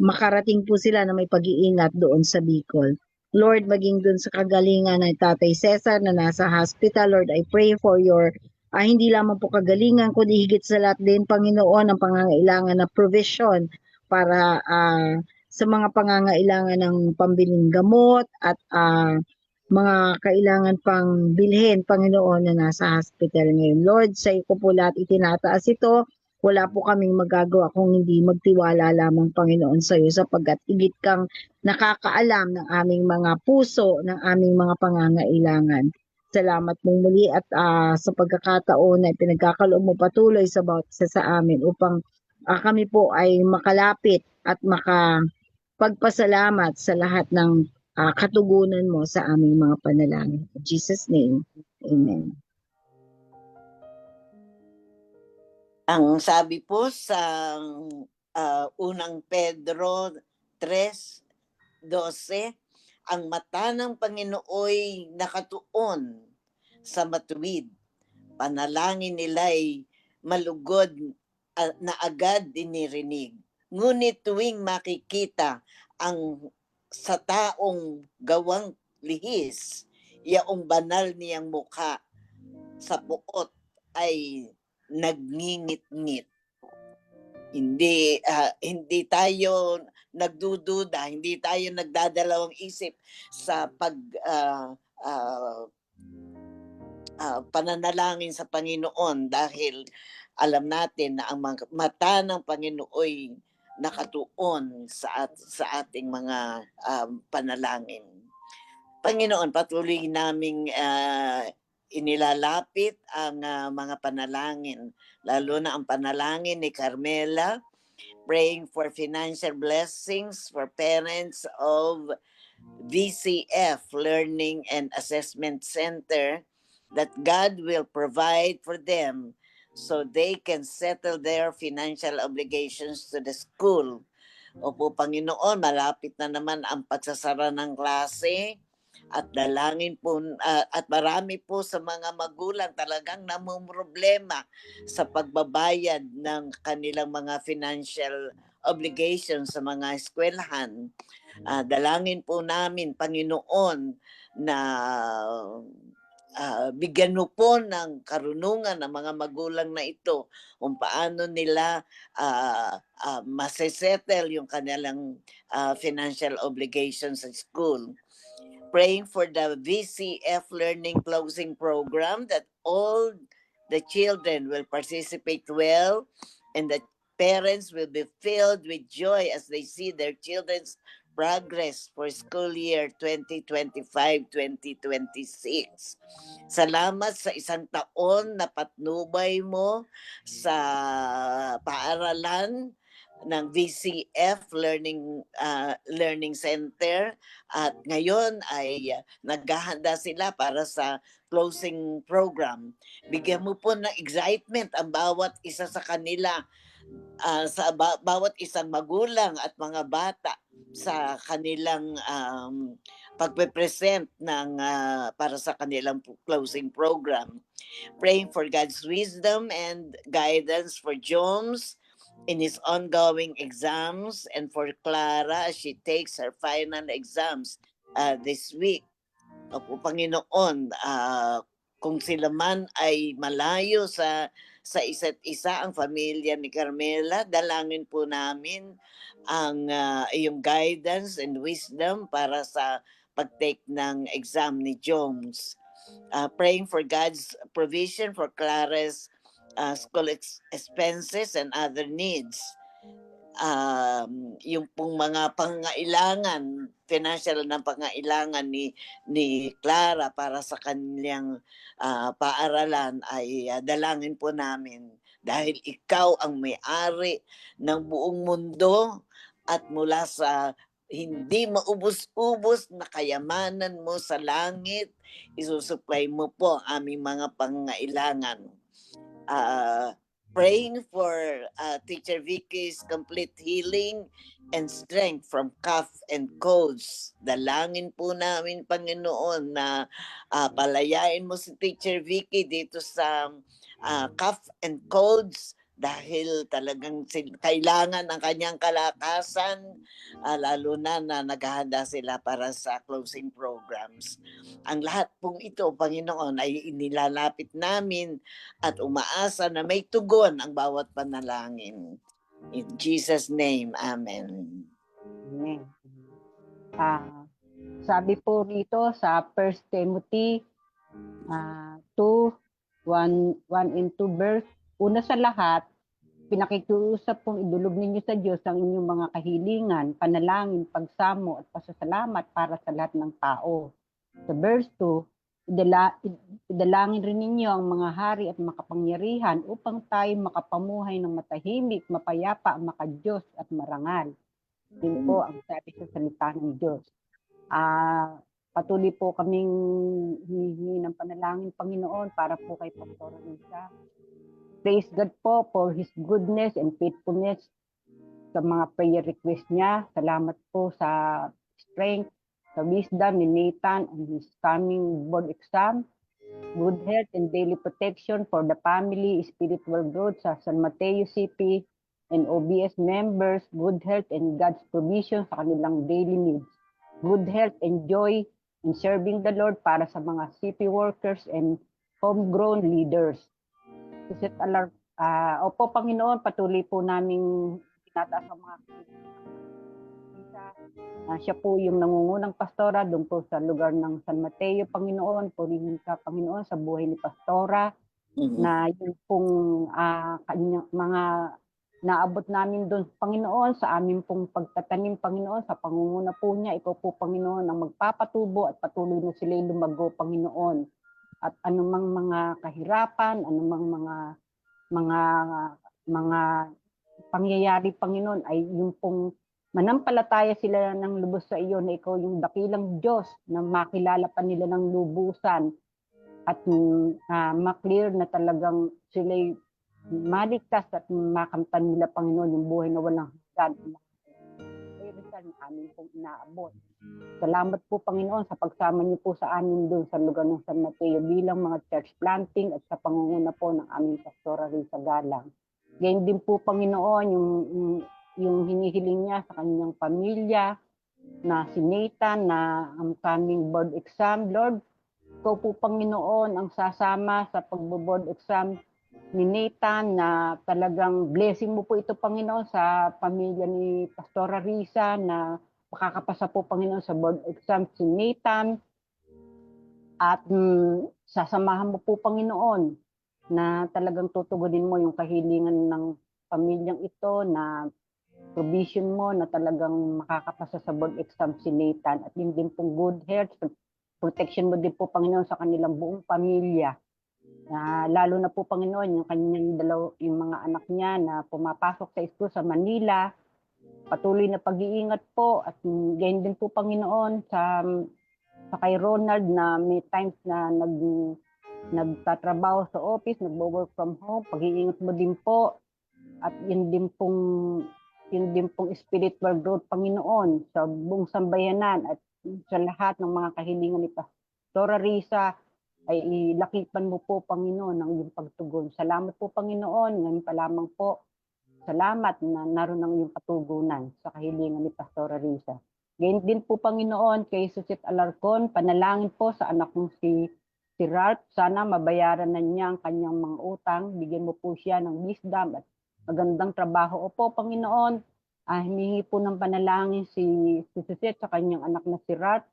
makarating po sila na may pag-iingat doon sa Bicol. Lord, maging dun sa kagalingan ng Tatay Cesar na nasa hospital, Lord, I pray for your hindi lamang po kagalingan, kundi higit sa lahat din, Panginoon, ang pangangailangan na provision para sa mga pangangailangan ng pambiling gamot at mga kailangan pang bilhin, Panginoon, na nasa hospital ngayon. Lord, sa iyo ko po lahat itinataas ito. Wala po kaming magagawa kung hindi magtiwala lamang, Panginoon, sa iyo sapagkat higit kang nakakaalam ng aming mga puso, ng aming mga pangangailangan. Salamat mong muli at sa pagkakataon na pinagkakaloob mo patuloy sa bawat isa sa amin upang kami po ay makalapit at makapagpasalamat sa lahat ng katugunan mo sa aming mga panalangin. In Jesus' name, Amen. Ang sabi po sa unang Pedro 3:12, ang mata ng Panginooy nakatuon sa matuwid. Panalangin nila'y malugod na agad dinirinig. Ngunit tuwing makikita ang sa taong gawang lihis, yaong banal niyang mukha sa puot ay nagngingit-ngit. Hindi tayo nagdududa, hindi tayo nagdadalawang isip sa pananalangin sa Panginoon dahil alam natin na ang mata ng Panginooy nakatuon sa ating mga panalangin. Panginoon, patuloy naming inilalapit ang mga panalangin, lalo na ang panalangin ni Carmela, praying for financial blessings for parents of VCF Learning and Assessment Center, that God will provide for them so they can settle their financial obligations to the school. Opo, Panginoon, malapit na naman ang pagsasara ng klase at dalangin po at marami po sa mga magulang talagang namumroblema sa pagbabayad ng kanilang mga financial obligations sa mga eskwelahan. Dalangin po namin, Panginoon, na bigyan mo po ng karunungan ng mga magulang na ito kung paano nila masesettle yung kanilang financial obligations sa school. Praying for the VCF Learning Closing Program, that all the children will participate well and that parents will be filled with joy as they see their children's progress for school year 2025-2026. Salamat sa isang taon na patnubay mo sa paaralan ng VCF Learning Center at ngayon ay naghahanda sila para sa closing program. Bigyan mo po ng excitement ang bawat isa sa kanila, sa bawat isang magulang at mga bata sa kanilang pagpe-present ng para sa kanilang closing program. Praying for God's wisdom and guidance for Joms, in his ongoing exams, and for Clara as she takes her final exams this week. Opo, Panginoon, kung sila man ay malayo sa isa't isa, ang pamilya ni Carmela, dalangin po namin ang iyong guidance and wisdom para sa pag-take ng exam ni Jones. Praying for God's provision for Clara's school expenses and other needs. Yung pong mga pangailangan, financial na pangailangan ni Clara para sa kanyang paaralan ay dalangin po namin dahil ikaw ang may-ari ng buong mundo at mula sa hindi maubos-ubos na kayamanan mo sa langit, isusupply mo po ang aming mga pangailangan. Praying for Teacher Vicky's complete healing and strength from cough and colds. Dalangin po namin, Panginoon, na palayain mo si Teacher Vicky dito sa cough and colds dahil talagang kailangan ang kanyang kalakasan, lalo na naghahanda sila para sa closing programs. Ang lahat pong ito, Panginoon, ay inilalapit namin at umaasa na may tugon ang bawat panalangin. In Jesus' name, Amen. Amen. Sabi po rito sa 1 Timothy 2:1 and 2 verse, una sa lahat, pinakikiusap pong idulog ninyo sa Diyos ang inyong mga kahilingan, panalangin, pagsamo at pasasalamat para sa lahat ng tao. Sa verse 2, idalangin rin ninyo ang mga hari at makapangyarihan upang tayo makapamuhay ng matahimik, mapayapa, makadiyos at marangal. Yun po ang sabi sa salita ng Diyos. Patuloy po kaming hihingi ng panalangin, Panginoon, para po kay Pastor Lisa. Praise God po for His goodness and faithfulness sa mga prayer request niya. Salamat po sa strength, sa wisdom ni Nathan on his coming board exam. Good health and daily protection for the family, spiritual growth sa San Mateo CP and OBS members. Good health and God's provision sa kanilang daily needs. Good health and joy in serving the Lord para sa mga CP workers and homegrown leaders. Set alert. Opo, Panginoon, patuloy po naming tinataas ang mga siya po yung nangungunang pastora doon po sa lugar ng San Mateo, Panginoon. Purihin ka, Panginoon, sa buhay ni Pastora na yung pong kanyang mga naabot namin doon, Panginoon, sa amin pong pagtatanim, Panginoon, sa pangunguna po niya. Ikaw po, Panginoon, ang magpapatubo at patuloy na sila'y lumago, Panginoon. At anumang mga kahirapan, anumang mga pangyayari, Panginoon, ay yung pong manampalataya sila ng lubos sa iyo na ikaw yung dakilang Diyos na makilala pa nila ng lubusan at maklear na talagang sila'y maligtas at makamtan nila, Panginoon, yung buhay na walang hanggan. Ang amin pong inaabot. Salamat po, Panginoon, sa pagsama niyo po sa amin doon sa lugar ng San Mateo bilang mga church planting at sa pangunguna po ng aming Pastora Risa Galang. Ganyan din po, Panginoon, yung hinihiling niya sa kanyang pamilya na si Nathan na ang coming board exam. Lord, ikaw po, Panginoon, ang sasama sa pagbo-board exam ni Nathan na talagang blessing mo po ito, Panginoon, sa pamilya ni Pastora Risa na makakapasa po, Panginoon, sa board exam si Nathan. At sasamahan mo po, Panginoon, na talagang tutugunin mo yung kahilingan ng pamilyang ito na provision mo na talagang makakapasa sa board exam si Nathan. At yun din pong good health, protection mo din po, Panginoon, sa kanilang buong pamilya. Lalo na po, Panginoon, yung kanyang yung mga anak niya na pumapasok sa school sa Manila. Patuloy na pag-iingat po at ganyan din po, Panginoon, sa kay Ronald na may times na nagtatrabaho sa office, nagwo-work from home. Pag-iingat mo din po at yun din pong spiritual growth, Panginoon, sa buong sambayanan at sa lahat ng mga kahilingan ni Pastora Risa ay ilakipan mo po, Panginoon, ang iyong pagtugon. Salamat po, Panginoon. Ngayon pa lamang po Salamat na naroon ang iyong katugunan sa kahilingan ni Pastora Risa. Ganyan din po, Panginoon, kay Susit Alarcon, panalangin po sa anak kong si Ralph. Sana mabayaran na niya ang kanyang mga utang. Bigyan mo po siya ng wisdom at magandang trabaho. Opo, Panginoon, humingi po ng panalangin si Susit sa kanyang anak na si Ralph,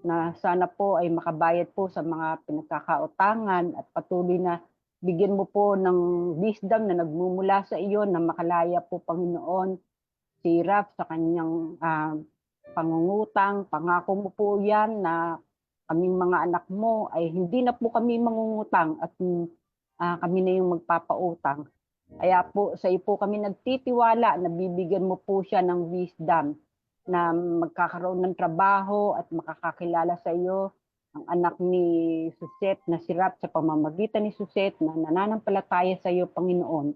na sana po ay makabayad po sa mga pinagkakautangan at patuloy na bigyan mo po ng wisdom na nagmumula sa iyo na makalaya po, Panginoon, si Ralph sa kanyang pangungutang. Pangako mo po yan na kaming mga anak mo ay hindi na po kami mangungutang at kami na yung magpapautang. Kaya po sa iyo po kami nagtitiwala na bibigyan mo po siya ng wisdom na magkakaroon ng trabaho at makakakilala sa iyo ang anak ni Suset na si Ralph sa pamamagitan ni Suset na nananampalataya sa iyo, Panginoon.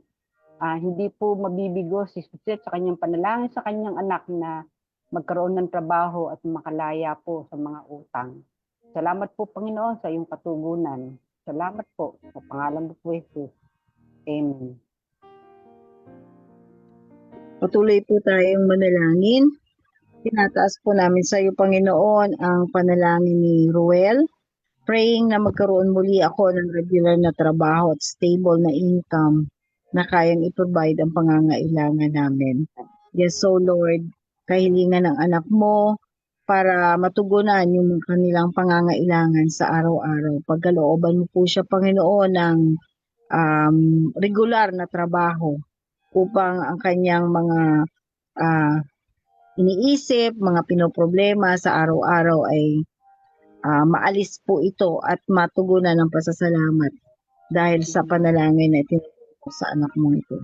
Hindi po mabibigo si Suset sa kanyang panalangin sa kanyang anak na magkaroon ng trabaho at makalaya po sa mga utang. Salamat po, Panginoon, sa iyong katugunan. Salamat po sa pangalan mo po, Jesus. Amen. Patuloy po tayong manalangin. Tinataas po namin sa iyo, Panginoon, ang panalangin ni Ruel, praying na magkaroon muli ako ng regular na trabaho at stable na income na kayang i-provide ang pangangailangan namin. Yes, so Lord, kahilingan ng anak mo para matugunan yung kanilang pangangailangan sa araw-araw. Pagkalooban mo po siya, Panginoon, ng regular na trabaho upang ang kanyang mga iniisip, mga pinoproblema sa araw-araw ay maalis po ito at matugunan ng pasasalamat dahil sa panalangin na itinutulong sa anak mo ito.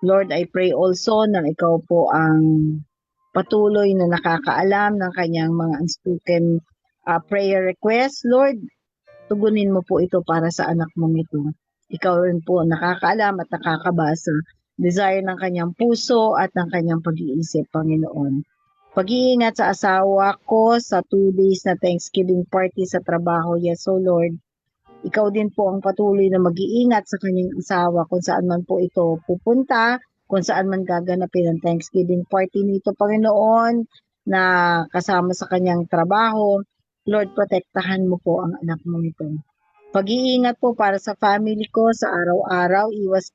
Lord, I pray also na ikaw po ang patuloy na nakakaalam ng kanyang mga unspoken prayer request. Lord, tugunin mo po ito para sa anak mong ito. Ikaw rin po nakakaalam at nakakabasa desire ng kanyang puso at ng kanyang pag-iisip, Panginoon. Pag-iingat sa asawa ko sa 2 days na Thanksgiving party sa trabaho. Yes, so Lord, ikaw din po ang patuloy na mag-iingat sa kanyang asawa kung saan man po ito pupunta, kung saan man gaganapin ang Thanksgiving party nito, Panginoon, na kasama sa kanyang trabaho. Lord, protektahan mo po ang anak mo ito. Pag-iingat po para sa family ko sa araw-araw. Iwas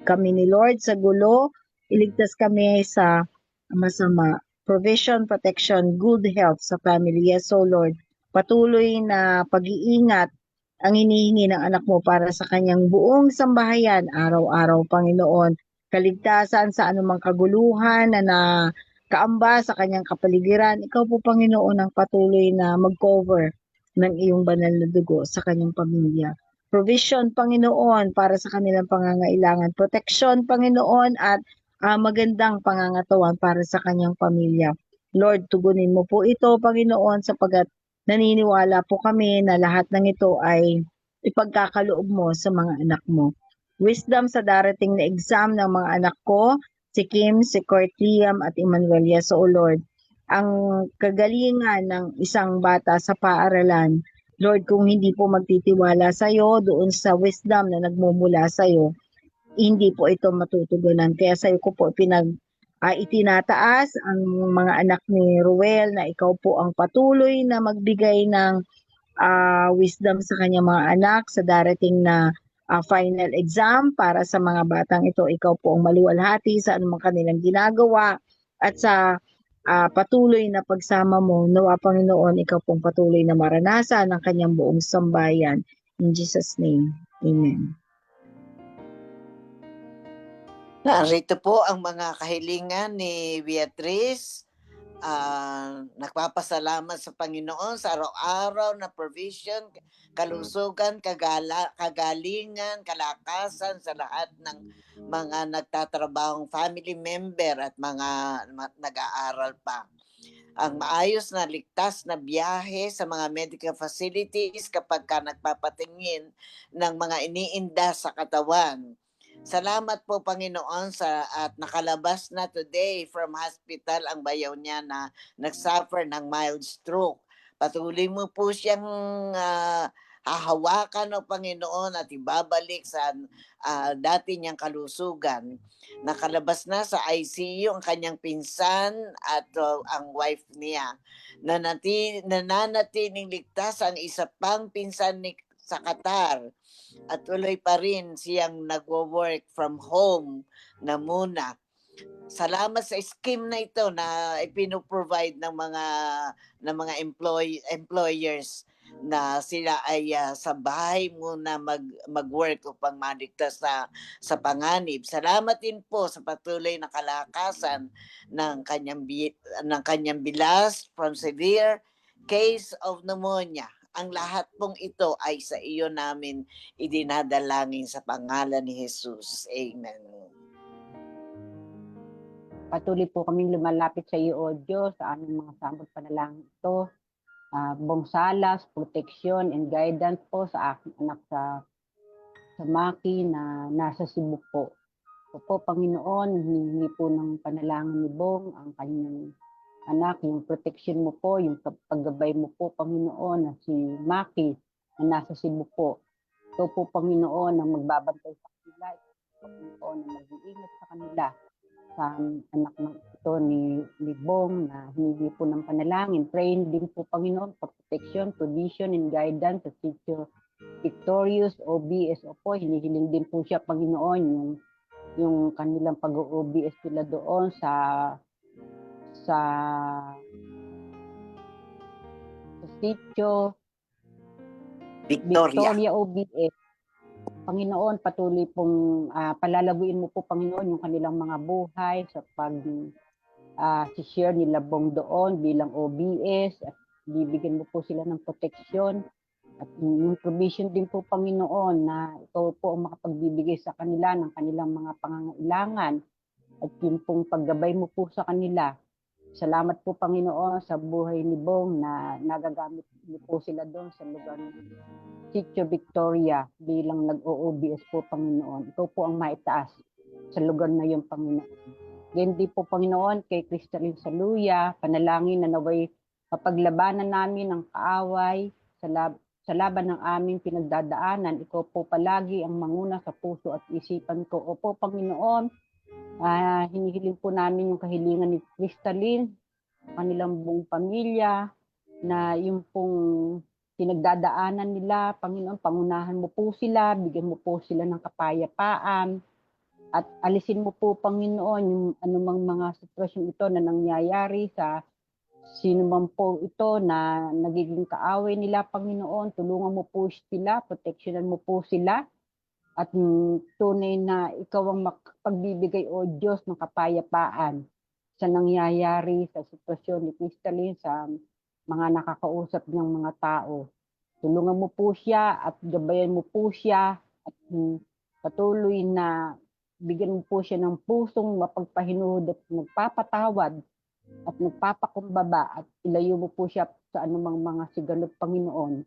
kami ni Lord sa gulo. Iligtas kami sa masama. Provision, protection, good health sa family. Yes, so Lord, patuloy na pag-iingat ang hinihingi ng anak mo para sa kanyang buong sambahayan araw-araw, Panginoon. Kaligtasan sa anumang kaguluhan na nakaamba sa kanyang kapaligiran. Ikaw po, Panginoon, ang patuloy na mag-cover ng iyong banal na dugo sa kanyang pamilya. Provision, Panginoon, para sa kanilang pangangailangan. Protection, Panginoon, at magandang pangangatawan para sa kanyang pamilya. Lord, tugunin mo po ito, Panginoon, sapagat naniniwala po kami na lahat ng ito ay ipagkakaloob mo sa mga anak mo. Wisdom sa darating na exam ng mga anak ko, si Kim, si Court Liam, at Emmanuel. Yes, o Lord, ang kagalingan ng isang bata sa paaralan, Lord, kung hindi po magtitiwala sa iyo doon sa wisdom na nagmumula sa iyo, hindi po ito matutugunan. Kaya sa iyo ko po itinataas ang mga anak ni Ruel na ikaw po ang patuloy na magbigay ng wisdom sa kanyang mga anak sa darating na final exam para sa mga batang ito. Ikaw po ang maluwalhati sa anumang kanilang ginagawa at sa patuloy na pagsama mo. Nawa, Panginoon, ikaw pong patuloy na maranasan ng kanyang buong sambayan. In Jesus' name, Amen. Narito po ang mga kahilingan ni Beatrice. Nagpapasalamat sa Panginoon sa araw-araw na provision, kalusugan, kagalingan, kalakasan sa lahat ng mga nagtatrabahong family member at mga nag-aaral pa. Ang maayos na ligtas na biyahe sa mga medical facilities kapag ka nagpapatingin ng mga iniinda sa katawan. Salamat po, Panginoon, at nakalabas na today from hospital ang bayaw niya na nagsuffer ng mild stroke. Patuloy mo po siyang hahawakan ng Panginoon at ibabalik sa dati niyang kalusugan. Nakalabas na sa ICU ang kanyang pinsan at ang wife niya. Nananatiling ligtas ang isa pang pinsan sa Qatar at tuloy pa rin siyang nagwo-work from home na muna. Salamat sa scheme na ito na ipino-provide ng mga employers na sila ay sa bahay muna mag-work upang maligtas sa panganib. Salamat din po sa patuloy na kalakasan ng kanyang bilas from severe case of pneumonia. Ang lahat pong ito ay sa iyo namin idinadalangin sa pangalan ni Jesus. Amen. Patuloy po kaming lumalapit sa iyo, O Diyos, sa aming mga samot panalangin ito. Buong salas, protection, and guidance po sa aking anak sa Maki na nasa Cebu po. Po, Panginoon, hinihingi po ng panalangin ni Bong ang kanyang anak, yung protection mo po, yung paggabay mo po, Panginoon, na si Maki na nasa Cebu po. Ito po, Panginoon, ang magbabantay sa kanila. Panginoon, na mag-iingat sa kanila. Sa anak ng ito ni Bong na hinihingi po ng panalangin. Praying din po, Panginoon, for protection, provision, and guidance sa Sitio Victorious, OBS po. Hinihiling din po siya, Panginoon, yung kanilang pag-OBS nila doon sa Sitio Victoria OBS. Panginoon, patuloy pong palalaguin mo po, Panginoon, yung kanilang mga buhay sa share nila Bong doon bilang OBS at bibigyan mo po sila ng proteksyon at yung provision din po, Panginoon, na ito po ang makapagbibigay sa kanila ng kanilang mga pangangailangan at yung pong paggabay mo po sa kanila. Salamat po, Panginoon, sa buhay ni Bong na nagagamit niyo po sila doon sa lugar ng Sitio Victoria bilang nag-OOBS po, Panginoon. Ito po ang maitaas sa lugar na yun, Panginoon. Ganyan din po, Panginoon, kay Crystalline Saluya, panalangin na naway kapaglabanan namin ng kaaway sa laban ng aming pinagdadaanan. Ikaw po palagi ang manguna sa puso at isipan ko. Opo, Panginoon, hinihiling po namin yung kahilingan ni Crystalline, kanilang buong pamilya, na yung pong pinagdadaanan nila, Panginoon, pangunahan mo po sila, bigyan mo po sila ng kapayapaan, at alisin mo po, Panginoon, yung anumang mga sitwasyon ito na nangyayari sa sino man po ito na nagiging kaaway nila, Panginoon. Tulungan mo po sila, proteksyonan mo po sila, at tunay na ikaw ang makapagbibigay, O Diyos, ng kapayapaan sa nangyayari sa sitwasyon ni Crystalline, sa mga nakakausap niyang mga tao. Tulungan mo po siya at gabayan mo po siya at patuloy na bigyan mo po siya ng pusong mapagpahinuhod at nagpapatawad at nagpapakumbaba at ilayo mo po siya sa anumang mga sigalot, Panginoon.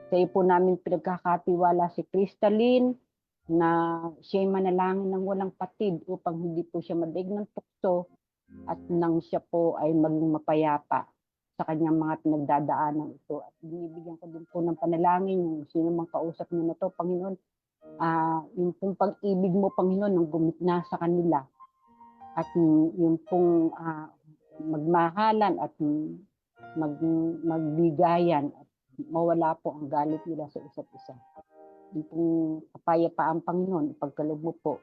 Sa iyo po namin pinagkakatiwala si Crystalline na siya'y manalangin ng walang patid upang hindi po siya madaig ng tukso at nang siya po ay maging mapayapa sa kanyang mga pinagdadaanan ito. At binibigyan ko din po ng panalangin yung sino mang kausap niyo na to, Panginoon, yung pong pag-ibig mo, Panginoon, ng gumitna sa kanila. At yung pong magmahalan at magbigayan at mawala po ang galit nila sa isa't isa. Yung pong kapayapaan, Panginoon, ipagkaloob mo po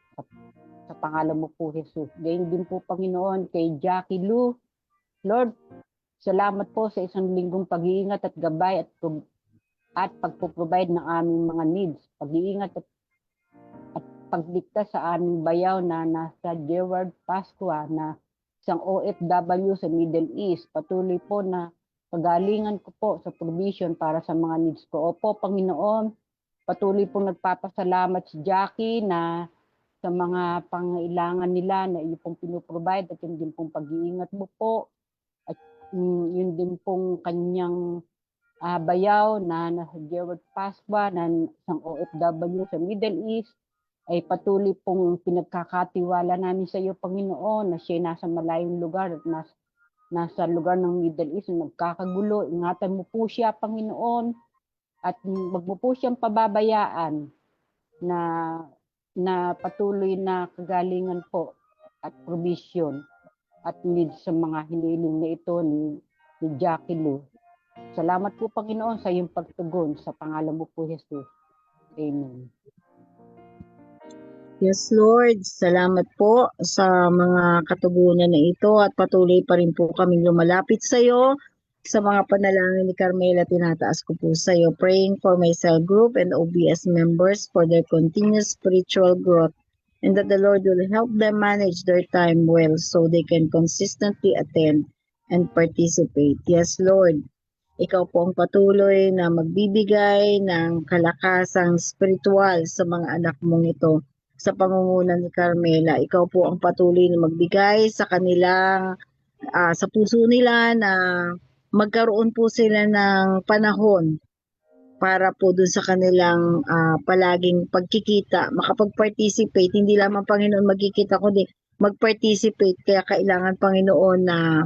sa pangalan mo po, Jesus. Gayon din po, Panginoon, kay Jackie Lou. Lord, salamat po sa isang linggong pag-iingat at gabay at pagpo-provide ng aming mga needs. Pag-iingat at pagligtas sa aming bayaw na nasa Gerard Pascua na isang OFW sa Middle East. Patuloy po na pagalingan ko po sa provision para sa mga needs ko. Opo, Panginoon, patuloy po nagpapasalamat si Jackie na sa mga pangailangan nila na iyo pong pinoprovide at yung din pong pag-iingat mo po. At yun din pong kanyang bayaw na nasa Gerard Pascua na isang OFW sa Middle East ay patuloy pong pinagkakatiwala namin sa iyo, Panginoon, na siya nasa malayong lugar at nasa lugar ng Middle East na nagkakagulo. Ingatan mo po siya, Panginoon, at wag mo po siyang pababayaan na patuloy na kagalingan po at provision at lead sa mga hiniling na ito ni Jackie Lou. Salamat po Panginoon sa iyong pagtugon sa pangalan mo po Jesus. Amen. Yes, Lord. Salamat po sa mga katugunan na ito at patuloy pa rin po kaming lumalapit sa iyo. Sa mga panalangin ni Carmela, tinataas ko po sa iyo, praying for my cell group and OBS members for their continuous spiritual growth and that the Lord will help them manage their time well so they can consistently attend and participate. Yes, Lord. Ikaw po ang patuloy na magbibigay ng kalakasang spiritual sa mga anak mong ito. Sa pangunguna ni Carmela, ikaw po ang patuloy na magbigay sa kanilang sa puso nila na magkaroon po sila ng panahon para po dun sa kanilang palaging pagkikita, makapag-participate, hindi lamang Panginoon magkikita kundi mag-participate, kaya kailangan Panginoon na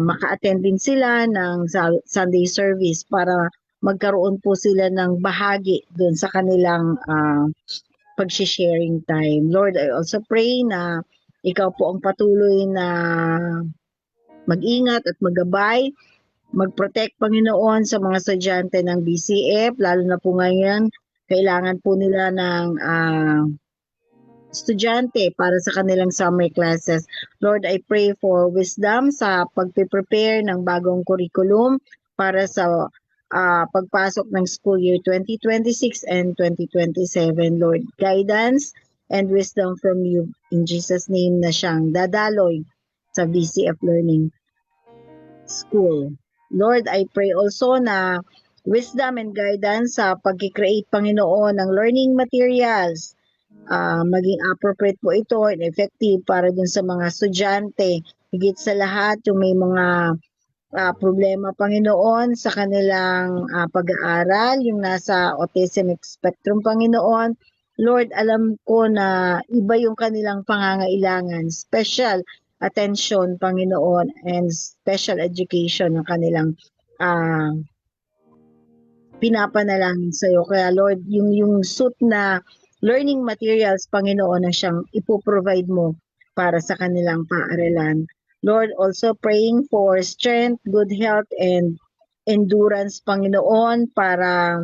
maka-attend din sila ng Sunday service para magkaroon po sila ng bahagi dun sa kanilang pag-sharing time. Lord, I also pray na ikaw po ang patuloy na mag-ingat at maggabay, mag-protect Panginoon sa mga estudyante ng BCF, lalo na po ngayon, kailangan po nila ng estudyante para sa kanilang summer classes. Lord, I pray for wisdom sa pag-prepare ng bagong curriculum para sa pagpasok ng school year 2026 and 2027. Lord, guidance and wisdom from you in Jesus' name na siyang dadaloy sa BCF Learning School. Lord, I pray also na wisdom and guidance sa pag-create Panginoon ng learning materials, maging appropriate po ito and effective para dun sa mga estudyante. Higit sa lahat, yung may mga problema Panginoon sa kanilang pag-aaral, yung nasa autism spectrum Panginoon. Lord, alam ko na iba yung kanilang pangangailangan, special attention Panginoon and special education ng kanilang pinapanalangin sa iyo. Kaya Lord, yung suit na learning materials Panginoon na siyang ipoprovide mo para sa kanilang paaralan. Lord, also praying for strength, good health, and endurance, Panginoon, para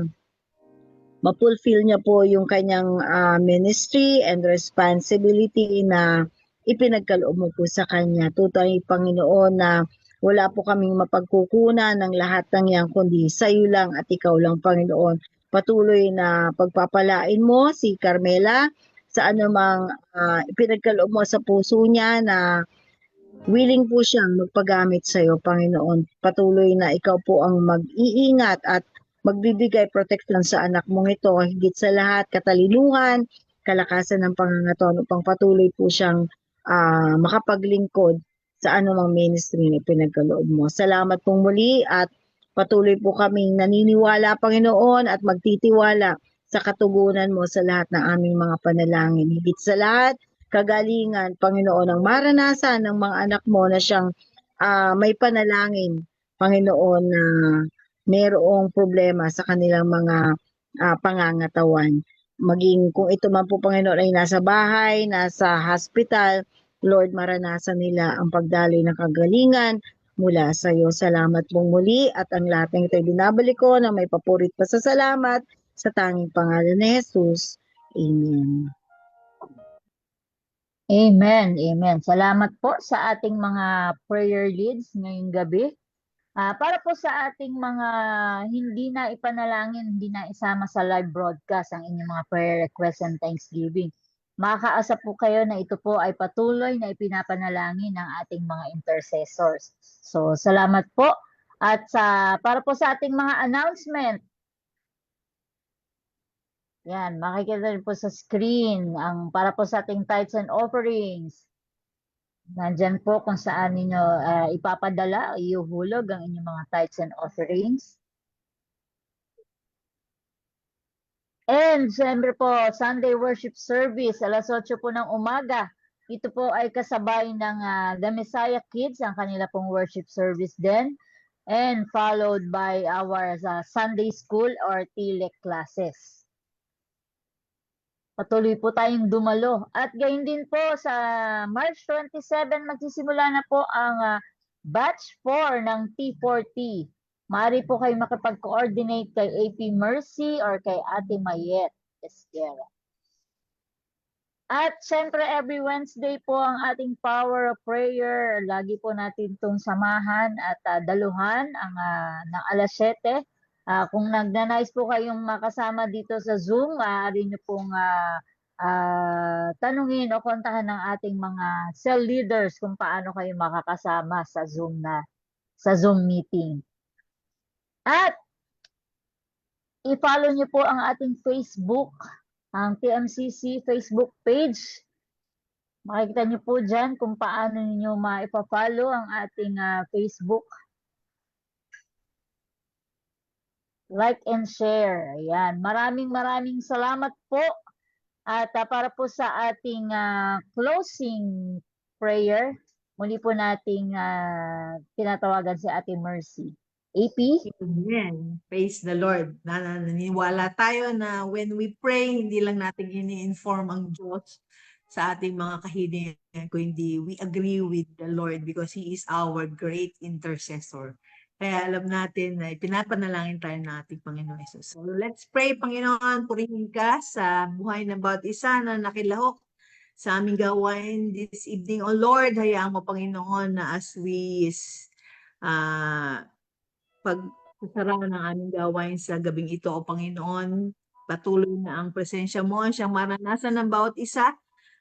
mapulfill niya po yung kanyang ministry and responsibility na ipinagkaloob mo po sa kanya. Tutay, Panginoon, na wala po kaming mapagkukunan ng lahat ng yan, kundi sa iyo lang at ikaw lang, Panginoon. Patuloy na pagpapalain mo si Carmela sa anumang ipinagkaloob mo sa puso niya na willing po siyang magpagamit sa iyo, Panginoon. Patuloy na ikaw po ang mag-iingat at magbibigay protection sa anak mong ito. Higit sa lahat, katalinuhan, kalakasan ng pangangatawan upang patuloy po siyang makapaglingkod sa anumang ministry na pinagkaloob mo. Salamat pong muli at patuloy po kaming naniniwala, Panginoon, at magtitiwala sa katugunan mo sa lahat ng aming mga panalangin. Higit sa lahat, kagalingan, Panginoon, ang maranasan ng mga anak mo na siyang may panalangin, Panginoon, na mayroong problema sa kanilang mga pangangatawan. Maging kung ito man po, Panginoon, ay nasa bahay, nasa hospital, Lord, maranasan nila ang pagdaloy ng kagalingan mula sa iyo. Salamat pong muli at ang lahat ng ito'y binabalik ko na may papurit pa sa salamat sa tanging pangalan ni Jesus. Amen. Amen, amen. Salamat po sa ating mga prayer leads ngayong gabi. Para po sa ating mga hindi na ipanalangin, hindi na isama sa live broadcast ang inyong mga prayer requests and thanksgiving. Makakaasa po kayo na ito po ay patuloy na ipinapanalangin ng ating mga intercessors. So, salamat po. At para po sa ating mga announcement, yan, makikita rin po sa screen ang para po sa ating tithes and offerings. Nandyan po kung saan ninyo ipapadala, iuhulog ang inyong mga tithes and offerings. And siyempre po, Sunday worship service, alas 8 po ng umaga. Ito po ay kasabay ng The Messiah Kids, ang kanila pong worship service din. and followed by our Sunday school or TLEC classes. Patuloy po tayong dumalo. At gayon din po sa March 27, magsisimula na po ang batch 4 ng T4T. Maaari po kayo makipag-coordinate kay AP Mercy or kay Ate Mayet Esquera. At syempre every Wednesday po ang ating Power of Prayer. Lagi po natin itong samahan at daluhan ng alas 7. Kung nagnanais po kayong makasama dito sa Zoom, maaari nyo pong tanungin o kontahan ng ating mga cell leaders kung paano kayo makakasama sa Zoom meeting. At i-follow nyo po ang ating Facebook, ang TMCC Facebook page. Makikita nyo po dyan kung paano nyo maipa-follow ang ating Facebook. Like and share. Ayan. Maraming salamat po. At para po sa ating closing prayer, muli po nating tinatawagan si Ate Mercy. AP? Amen. Praise the Lord. Naniniwala tayo na when we pray, hindi lang natin ini-inform ang Diyos sa ating mga kahilingan, kundi we agree with the Lord because He is our great intercessor. Kaya alam natin na pinapanalangin tayo ng ating Panginoon Jesus. So let's pray, Panginoon, purihin ka sa buhay ng bawat isa na nakilahok sa aming gawain this evening. O Lord, hayaan mo, Panginoon, na as we pagsasara ng aming gawain sa gabing ito, O Panginoon, patuloy na ang presensya mo siyang maranasan ng bawat isa.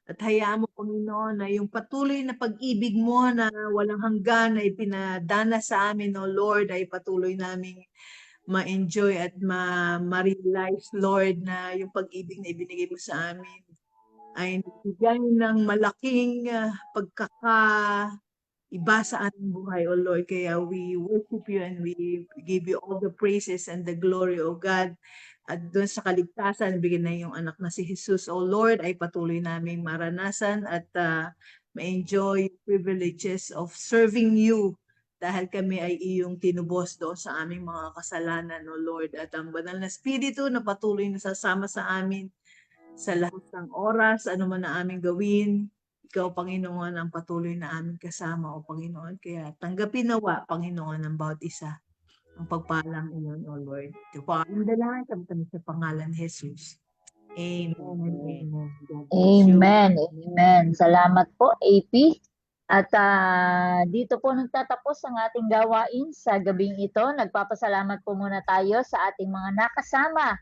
At hayaan mo, Panginoon, na yung patuloy na pag-ibig mo na walang hanggan na ipinadana sa amin, O Lord, ay patuloy naming ma-enjoy at ma-realize, Lord, na yung pag-ibig na ibinigay mo sa amin ay nagbigay ng malaking iba sa ating buhay, O Lord. Kaya we worship you and we give you all the praises and the glory, O God. At doon sa kaligtasan, bigyan na yung anak na si Jesus, O Lord, ay patuloy naming maranasan at ma-enjoy privileges of serving you dahil kami ay iyong tinubos doon sa aming mga kasalanan, O Lord. At ang banal na Espiritu na patuloy na sasama sa amin sa lahat ng oras, ano man na aming gawin. Ikaw, Panginoon, ang patuloy na aming kasama, O Panginoon. Kaya tanggapin nawa, Panginoon, ng bawat isa ang pagpalang iyon, O Lord. Ito po ang dalangin kami sa pangalan ni Jesus. Amen. Amen. God bless you. Amen. Salamat po, AP. At dito po nagtatapos ang ating gawain sa gabing ito. Nagpapasalamat po muna tayo sa ating mga nakasama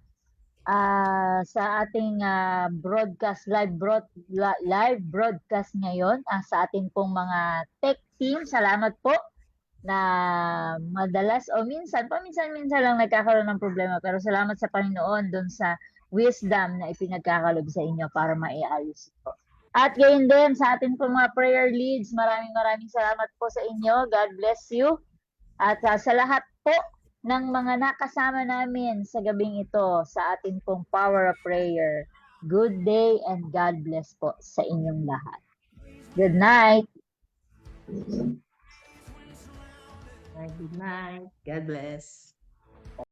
sa ating broadcast, live broadcast ngayon sa ating pong mga tech team. Salamat po na madalas o paminsan-minsan lang nagkakaroon ng problema, pero salamat sa Panginoon doon sa wisdom na ipinagkakalob sa inyo para maiayos ito. At gayon din sa ating pong mga prayer leads, maraming salamat po sa inyo. God bless you. At sa lahat po ng mga nakasama namin sa gabing ito sa ating pong Power of Prayer, good day and God bless po sa inyong lahat. Good night. Good night. God bless.